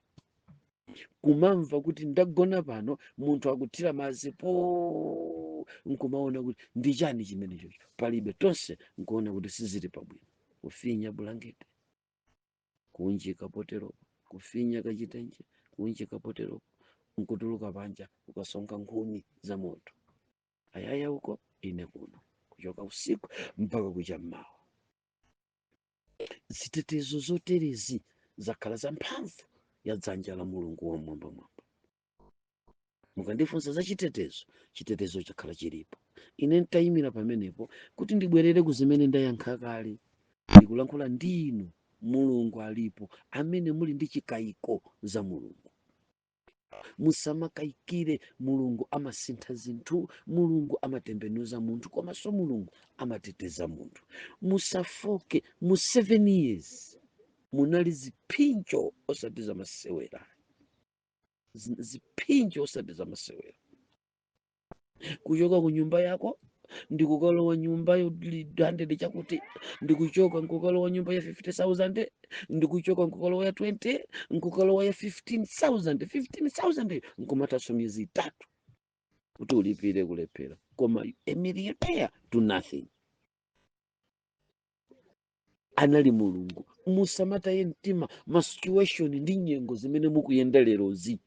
Speaker 1: Kumamva kuti ndagona pano munthu akuthira madzi po, nkumaona kuti ndi chani chimenecho, palibe, tonse nkuona kuti sizili pabwino. Kufinya bulangeti, kunjika poteropo, kufinya kachitenje, kunjika poteropo, nkutuluka panja ukasonga nkhuni za moto, ayaya uko ine kuno, kuchoka usiku mpaka kucha mmawa. Zitetezo zoterezi zakhala za mphamvu ya dzanja la mulungu wamwambamwamba. Mukandifunsa za chitetezo chakhala chilipo. Ine ntayimira pamenepo kuti ndibwerere ku zimene ndayankha kale, ndikulankhula ndinu. Mulungu alipo amene muli ndi chikayiko za mulungu. Musamakayikire mulungu, amasintha zinthu, mulungu amatembenuza munthu, komanso mulungu amateteza munthu. Musafoke. Mu 7 years munali ziphinjo osati za masewera, ziphinjo osati za masewera. Kuchoka ku nyumba yako ndikukalowa nyumba ya 100 chakuti, ndikuchoka nkukalowa nyumba ya 50,000, ndikuchoka nkukalowa ya 20, nkukalowa ya 15,000. 15,000 nkumataso miezi 3 kuti ulipire kulephera, koma a millionaire to nothing. Anali mulungu. Musamataye mtima ma situation ndi nyengo zimene mukuyenda lerozi,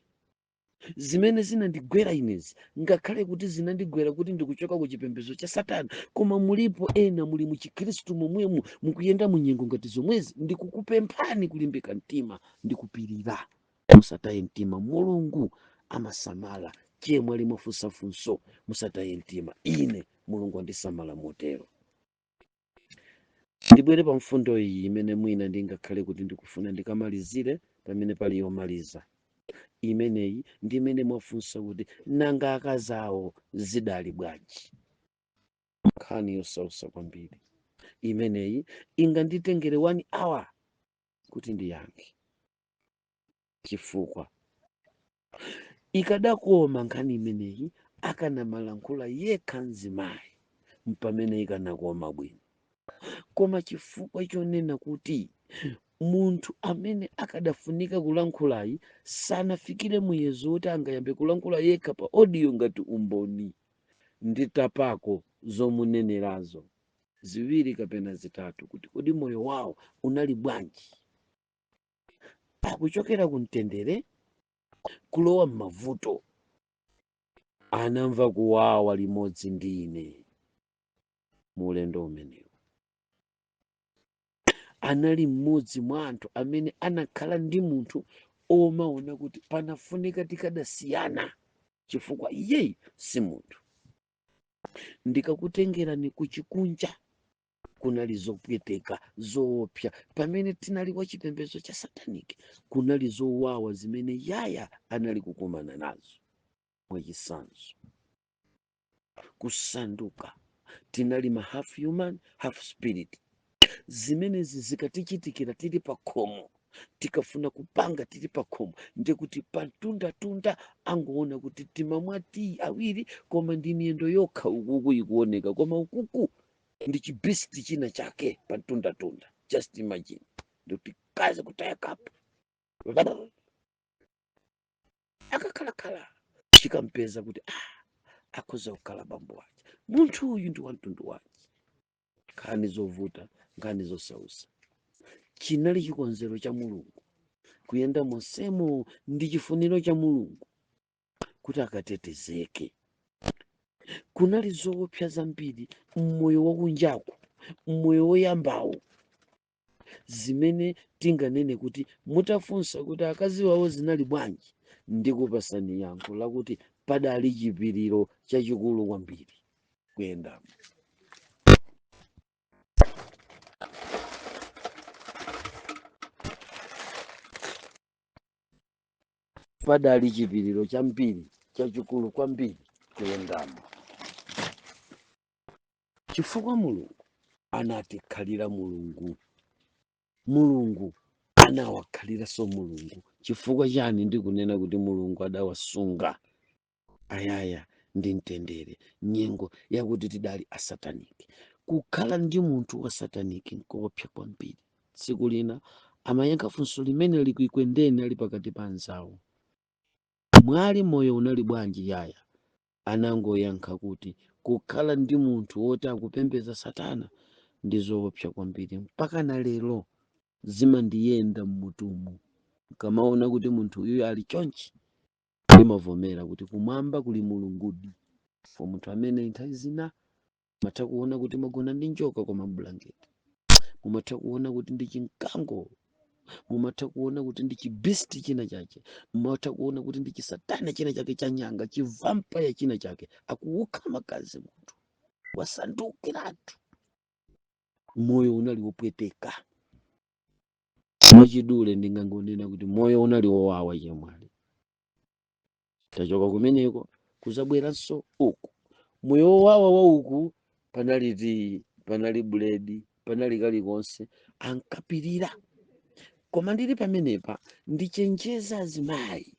Speaker 1: zimene zinandigwera inezi, ngakhale kuti zinandigwera kuti ndikuchoka ku chipembedzo cha Satana, koma mulipo ena muli mu Chikhristu momwemo mukuyenda mu nyengo ngati zomwezi. Ndikukupemphani kulimbika mtima ndikupirira. Musataye mtima, mulungu amasamala. Chemwe ali mwafunsafunso, musataye mtima. Ine mulungu andisamala motero. Ndibwere pa mfundo iyi imene mwina ndingakhale kuti ndikufuna ndikamalizire pamene pali yomaliza. Imeneyi ndi imene mwafunsa kuti nanga akazawo zidali bwanji. Nkhani yosausa kwambiri imeneyi, inganditengere 1 hour kuti ndiyankhe, chifukwa ikadakoma nkhani imeneyi akanamalankhula yekha mzimayi mpamene ikanakoma bwino. Koma chifukwa chonena kuti munthu amene akadafunika kulankhulayi sanafikire muyezo woti angayambe kulankhula yekha pa audio ngati umboni, nditapako zomunenerazo 2 kapena 3 kuti kodi moyo wawo unali bwanji, akuchokera kumtendere kulowa m'mavuto, anamva kuwawa limodzi ndi ine mulendo umenewu. Anali mmodzi mwa anthu amene anakhala ndi munthu omaona kuti panafunika tikadasiyana, chifukwa iyeyi si munthu. Ndikakutengerani kuchikunja, kunali zopweteka zoopsa. Pamene tinali wa chipembedzo cha Satanic, kunali zowawa zimene yaya anali kukumana nazo. Mwachisanzo, kusanduka, tinali ma half human half spirit. Zimenezi zikatichitikira tili pa khomo, tikafuna kupanga tili pa khomo, ndikuti patundatunda angoona kuti timamwa tii awiri, koma ndi miyendo yokha ukuku ikuoneka, koma ukuku ndi chibisiti china chake patundatunda. Just imagine, ndikuti kazi kutaya kapu akakhalakhala chikampeza kuti akhoza kukhala bambo wace, munthu uyu ndi wamtundu wace. Nkhani zovuta, nkhani zosausa. Chinali chikonzero cha mulungu kuyenda monsemo, ndi chifuniro cha mulungu kuti akatetezeke. Kunali zoopsa zambiri mmoyo wakunjaku, mmoyo woyambawu. zimene tinganene kuti mutafunsa kuti akazi wawo zinali bwanji, ndikupasani yankho lakuti padali chipiriro chachikulu kwambiri kuyendamo. Padali chipiriro chambiri chachikulu kwambiri kuyendamo, chifukwa Mulungu anatikhalira Mulungu. Mulungu anawakhaliranso Mulungu. Chifukwa chani ndikunena kuti Mulungu adawasunga ayaya ndi mtendere nyengo yakuti tidali asataniki? Kukhala ndi munthu wa sataniki nkopsa kwambiri. Tsiku lina amayankha funso limene likuikwendeni ali pakati pa anzawo, mwali moyo unali bwanji? Yaya anangoyankha kuti kukhala ndi munthu woti akupembedza satana ndi zoopsa kwambiri. Mpaka na lero zimandiyenda mmutumu, nkamaona kuti munthu uyu ali chonchi, ndimavomera kuti kumwamba kuli mulungudi. For munthu amene nthawi zina mumatha kuona kuti magona ndi njoka kwa mabulangeti, mumatha kuona kuti ndi chinkango, mumatha kuona kuti ndi chibisiti china chake, mumatha kuona kuti ndi chisatana china chake cha nyanga, chivampaya china chake, akuukha magazi munthu wasandukiratu. Moyo unali wopweteka. Mwachidule ndingangonena kuti moyo unali wowawa chemwali. Tachoka kumeneko kuzabweranso uku. Moyo wowawa wa uku panali buledi, panali kalikonse, ankapirira. Koma ndili pamenepa ndichenjeza azimayi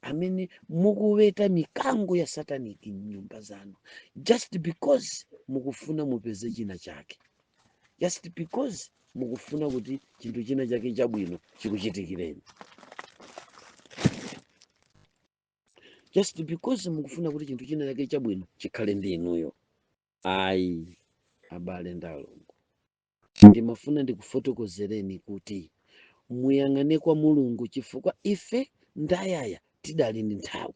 Speaker 1: amene mukuweta mikango ya sataniki m'nyumba zanu, just because mukufuna mupeze china chake, just because mukufuna kuti chinthu china chake chabwino chikuchitikireni, just because mukufuna kuti chinthu china chake chabwino chikhale ndi inuyo. Ayi abale ndalongo, ndimafuna ndikufotokozereni kuti muyang'ane kwa Mulungu, chifukwa ife ndayaya tidali ndi nthawi,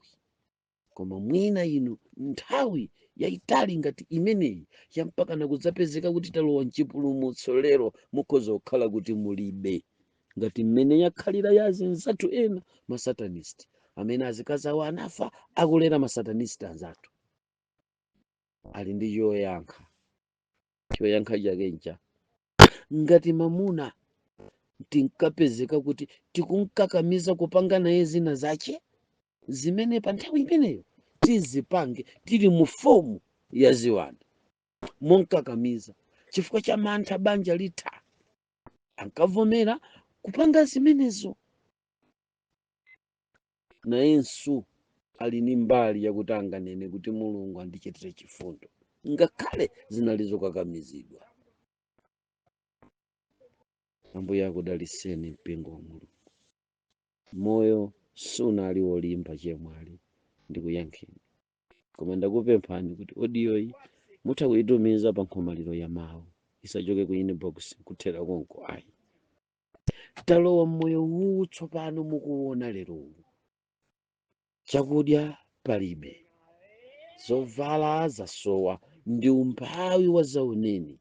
Speaker 1: koma mwina inu nthawi yayitali ngati imeneyi yampakana kudzapezeka kuti talowa mchipulumutso lero mukhoza kukhala kuti mulibe, ngati mmene yakhalira ya azinzathu ena masatanisti amene azikazi awo anafa akulera masatanisti anzathu. Ali ndi choyankha chake ncha, ngati mamuna tinkapezeka kuti tikunkakamiza kupanga naye zina zache zimene pa nthawi imeneyo tizipange tili mu fomu ya ziwanda monkakamiza, chifukwa cha mantha banja litha ankavomera kupanga zimenezo. Nayenso ali ni mbali yakuti anganene kuti Mulungu andichitire chifundo ngakhale zinalizo kakamizidwa. Ambuye akudaliseni mpingo wa Mulungu. Moyo sunali wolimba chemwali ndikuyankheni, koma ndakupemphani kuti audio iyi mutha kuyitumiza pa nkhomaliro ya mawu, isachoke ku inbox kuthera konko. Ayi, talowa mmoyo huu tsopano mukuona lero, chakudya palibe, zovala zasowa, ndi umphawi wa zauneni,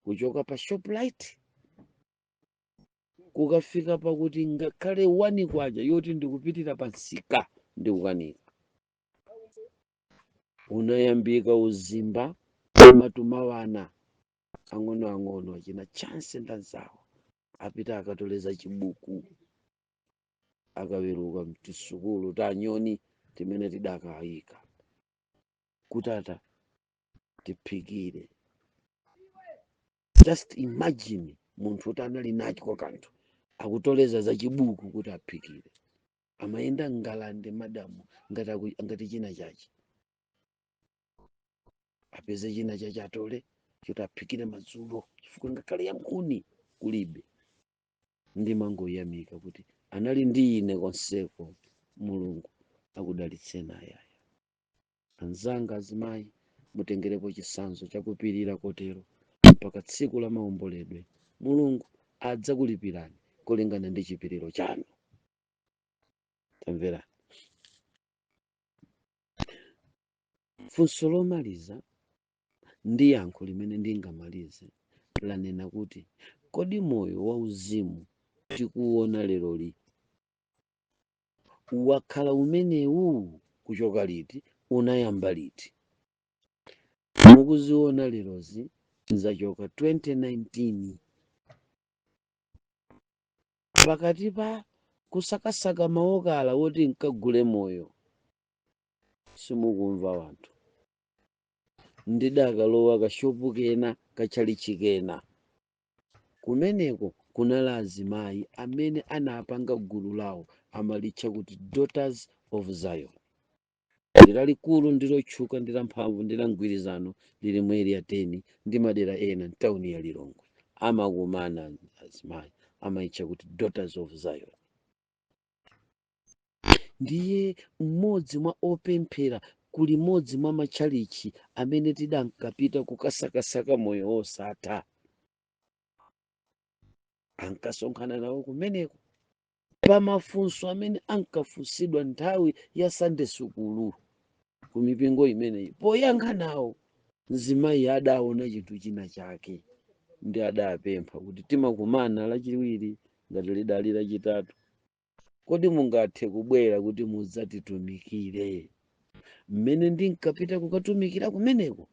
Speaker 1: kuchoka pa Shoprite kukafika pakuti ngakhale wani kwaja yoti ndikupitira pa nsika ndikukanika. Unayambika uzimba matumawana ang'ono achina chance ndanzawo apita akatoleza chibuku akaweruka mtisukulu tanyoni timene tidakayika kutata tiphikire. Just imagine munthu kuti anali nacho kanthu akutoleza za chibuku kuti aphikire, amayenda ngalande madamu ngati china chache, apeze china chache atole kuti aphikire madzulo, chifukwa ngakhale yankhuni kulibe. Ndimangoyamika kuti anali ndi ine konseko. Mulungu akudalitseni ayaya. Anzanga azimayi, mutengerepo chisanzo chakupirira kotero mpaka tsiku la maomboledwe. Mulungu adzakulipirani kulingana ndi chipiriro chanu. Tamvera. Funso lomaliza ndi yankho limene ndingamalize lanena kuti kodi moyo wauzimu tikuona lero li wakhala umenewu kuchoka liti, unayamba liti? Mukuziona lerozi zachoka 2019 pakati pa kusakasaka maokala woti nkagule moyo. Simukumva wanthu, ndidakalowa kashopu kena kachalichi kena, kumeneko kunali azimayi amene anapanga gulu lawo amalitcha kuti Daughters of Zion. Ndilalikulu ndilotchuka ndilamphamvu ndilangwirizano lili mweri ya 10 ndi madera ena mtawuni ya Lilongwe. Amakumana azimayi amayitcha kuti Daughters of Zion. Ndiye mmodzi mwa opemphera kuli modzi mwa matchalichi amene tidankapita kukasakasaka moyo wosatha. Ankasonkhana nawo kumeneko pamafunso amene ankafunsidwa nthawi ya Sunday sukulu ku mipingo imeneyi. Poyankha nawo mzimayi adaona chinthu china chake ndi adapempha kuti timakumana lachiwiri ngati lidali lachitatu, kodi mungathe kubwera kuti mudzatitumikire? Mmene ndinkapita kukatumikira kumeneko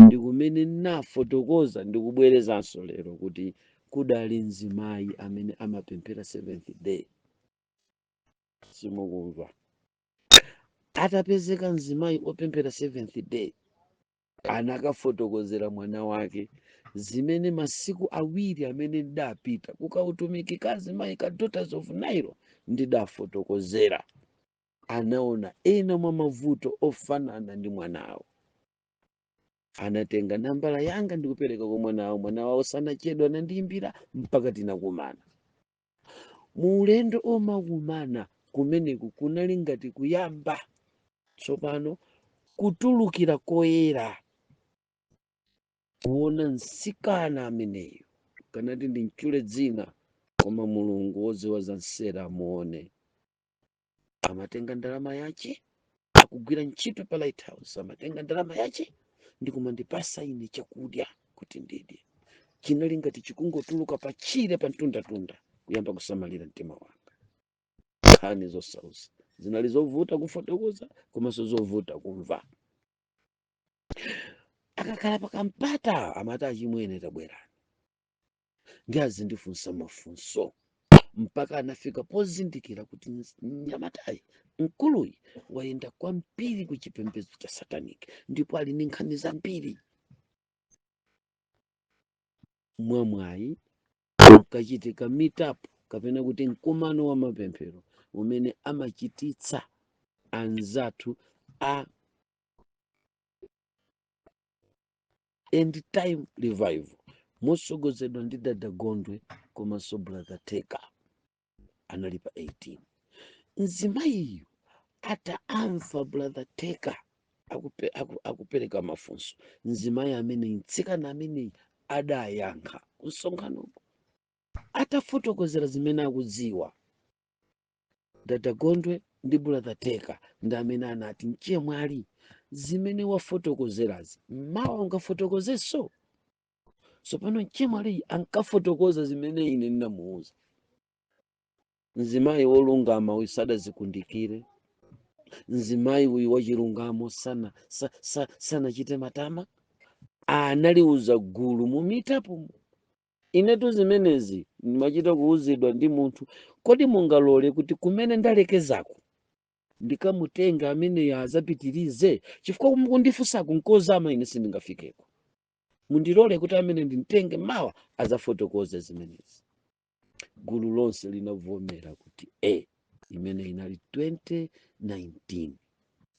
Speaker 1: ndi kumene nafotokoza ndikubwerezanso lero kuti kudali mzimayi amene amapemphera Seventh Day. Simukumva? Atapezeka mzimayi opemphera Seventh Day, anakafotokozera mwana wake zimene masiku awiri amene ndapita kukautumikika azimayi ka Daughters of Zion ndidafotokozera. Anaona ena mwa mavuto ofanana ndi mwanawo. Anatenga nambala yanga ndikupereka kwa mwanawo. Mwanawo sanachedwa nandiyimbira mpaka tinakumana. Mu ulendo omakumana kumeneku kunali ngati kuyamba tsopano kutulukira koyera, kuona msikana ameneyo kanati ndimchule dzina koma Mulungu wodziwa za nsera amuone. Amatenga ndalama yace akugwira ntchito pa Lighthouse, amatenga ndalama yace ndikumandipasa ine chakudya kuti ndidye. Chinali ngati chikungotuluka pachire pa mtundatunda kuyamba kusamalira mtima wanga. Nkhani zosausa zinali zovuta kufotokoza komanso zovuta kumva. Akakhala pakampata amati achimwene tabwerani, ndi azindifunsa mafunso mpaka anafika pozindikira kuti mnyamatayi mkuluyi wayenda kwambiri ku chipembedzo cha Satanic ndipo ali ndi nkhani zambiri. Mwamwayi ukachitika meetup kapena kuti mkumano wa mapemphero umene amachititsa anzathu a End Time Revival mosogozedwa ndi Dada Gondwe komanso Brother Teka, anali pa 18. Mzimayiyu ataamva Brother Teka akupereka mafunso, mzimayi amene mtsikana ameneyi adayankha kusonkhano atafotokozera zimene akudziwa. Dada Gondwe ndi Brother Teka ndi amene anati mchiye mwali zimene wafotokozerazi mawa ungafotokozenso. Sopano mchiye mwali ankafotokoza zimene ine ndinamuuza. Mzimayi wolungama uyu sadazikundikire, mzimayi uyu wachilungamo sanachite matama, analiuza gulu mu meetup. Inetu zimenezi ndimachita kuuzidwa ndi munthu, kodi mungalole kuti kumene ndalekezako ndikamutenga amene azapitirize, chifukwa mukundifunsako nkozama ine sindingafikeko. Mundilole kuti amene ndimtenge mawa azafotokoze zimenezi. Gulu lonse linavomera kuti imene inali 2019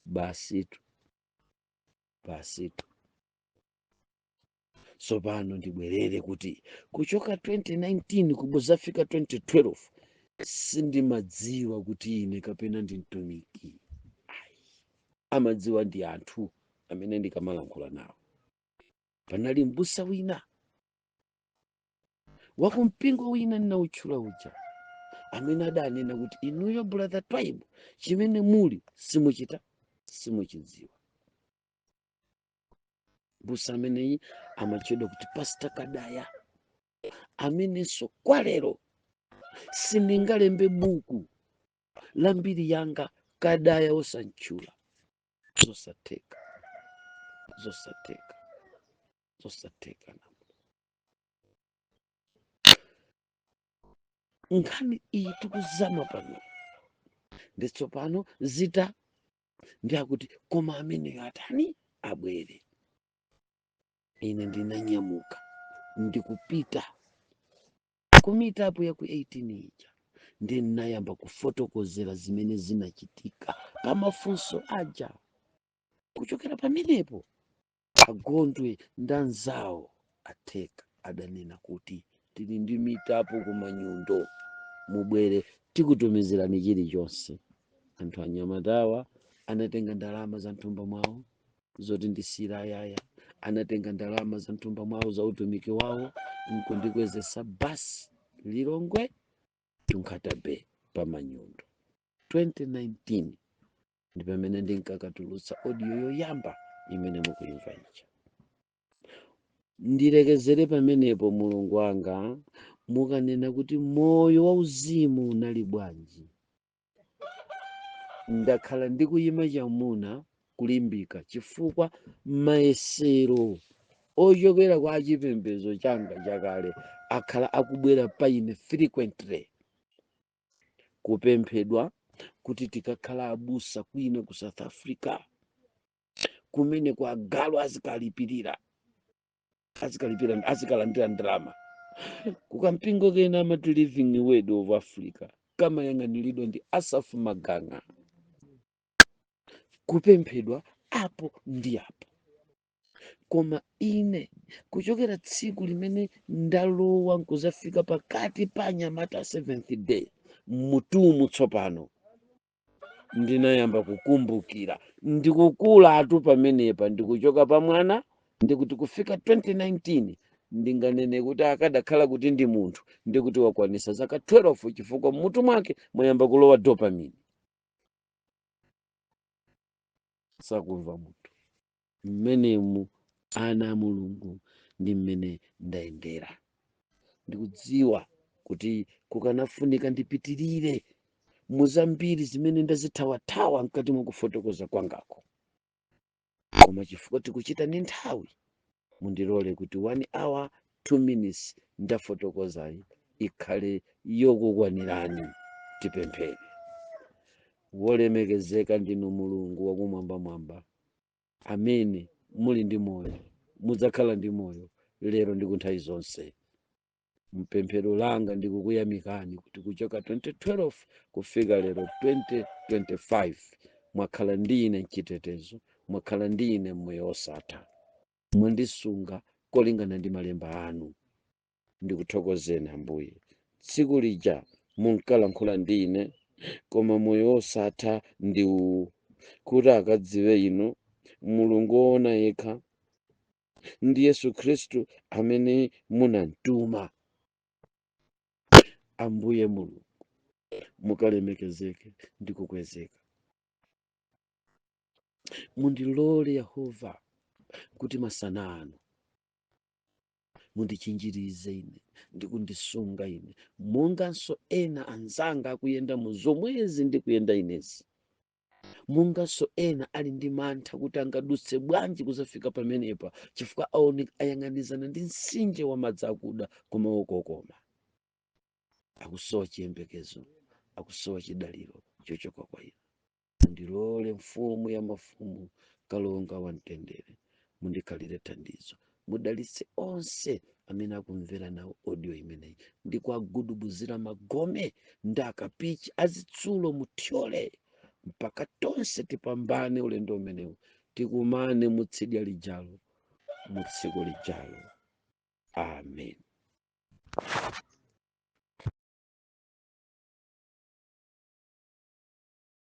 Speaker 1: basitu. Sopano ndibwerere kuti kuchoka 2019 kubuzafika 2012 sindimadziwa kuti ine kapena ndi mtumiki. Amadziwa ndi anthu amene ndikamalankhula nawo. Panali mbusa wina wakumpingo wina ndinawutchula uja amene adanena kuti inuyo Brother Tribe chimene muli simuchidziwa. Mbusa ameneyi amatchedwa kuti Pastor Kadaya. amenenso kwa lero sindingalembe buku la mbiri yanga kadaya osantchula. Zosatheka, zosatheka, zosatheka. Nkhani iyi tikuzama pano nditsopano zita ndiyakuti koma ameneyo atani abwere. Ine ndinanyamuka ndikupita kumitapo ya ku 18 ija ndinayamba kufotokozera zimene zinachitika pamafunso aja. Kuchokera pamenepo Agondwe ndanzawo atheka adanena kuti tili ndi mitapo kumanyundo, mubwere tikutumizirani chilichonse. Anthu anyamatawa anatenga ndalama za mthumba mwawo zoti ndisira ayaya, anatenga ndalama za mthumba mwawo za utumiki wawo nkundikwezesa basi Lilongwe Tunkhatabe pamanyundo. 2019 ndi pamene ndinkakatulutsa audio yoyamba imene mukuimva ija. Ndilekezere pamenepo Mulungu wanga, mukanena kuti moyo wauzimu unali bwanji. Ndakhala ndikuyima chamuna kulimbika chifukwa mayesero ochokera kwa chipembedzo changa chakale akhala akubwera paine frequently kupemphedwa kuti tikakhala abusa kwina ku South Africa kumene kwa agalu azikalandira ndalama kukampingo kena amati Living Word of Africa kama yang'aniridwa ndi Asaph Maganga, kupemphedwa apo ndi apo. Koma ine kuchokera tsiku limene ndalowa nkuzafika pakati pa anyamata 7th day mutumu tsopano ndinayamba kukumbukira ndikukula atu pamenepa ndikuchoka pa mwana ndikuti kufika 2019 ndinganene kuti akadakhala kuti ndi munthu ndikuti wakwanisa zaka 12 chifukwa mmutu mwake mwayamba kulowa dopamine. Sakumva munthu mmenemu ana a Mulungu ndi mmene ndayendera. Ndikudziwa kuti kukanafunika ndipitirire muzambiri zimene ndazithawathawa mkati mwa kufotokoza kwangako, koma chifukwa tikuchita ndi nthawi mundilole kuti 1 hour 2 minutes ndafotokozayi ikhale yokukwanirani. Tipemphere. Wolemekezeka ndinu Mulungu wakumwambamwamba, amene muli ndi moyo, mudzakhala ndi moyo lero ndi kunthawi zonse. Mpemphero langa ndikukuyamikani kuti kuchoka 2012 kufika lero 2025 mwakhala ndine mchitetezo, mwakhala ndine mmoyo wosatha, mwandisunga kolingana ndi malemba anu. Ndikuthokozeni Ambuye. Tsiku lija munkalankhula ndine koma moyo wosatha ndi uwu, kuti akadziwe inu Mulungu woona yekha ndi Yesu Khristu amene munamtuma. Ambuye Mulungu mukalemekezeke ndi kukwezeka. Mundilole Yehova kuti masana ano mundichinjirize ine ndikundisunga ine monganso ena anzanga akuyenda mu zomwezi ndikuyenda inezi, monganso ena ali ndi mantha kuti angadutse bwanji kuzafika pamenepa chifukwa ayang'anizana ndi mtsinje wa madzi akuda koma wokokoma. Akusowa chiyembekezo, akusowa chidaliro chochoka kwa inu. Mundilole Mfumu ya mafumu, Kalonga wa mtendere, mundikhalire thandizo. Mudalitse onse amene akumvera nawo audio imeneyi ndi kuagudubuzira magome ndi akapichi azitsulo muthyole mpaka tonse tipambane ulendo umenewu, tikumane mutsidya lijalo, mutsiku lijalo. Amen.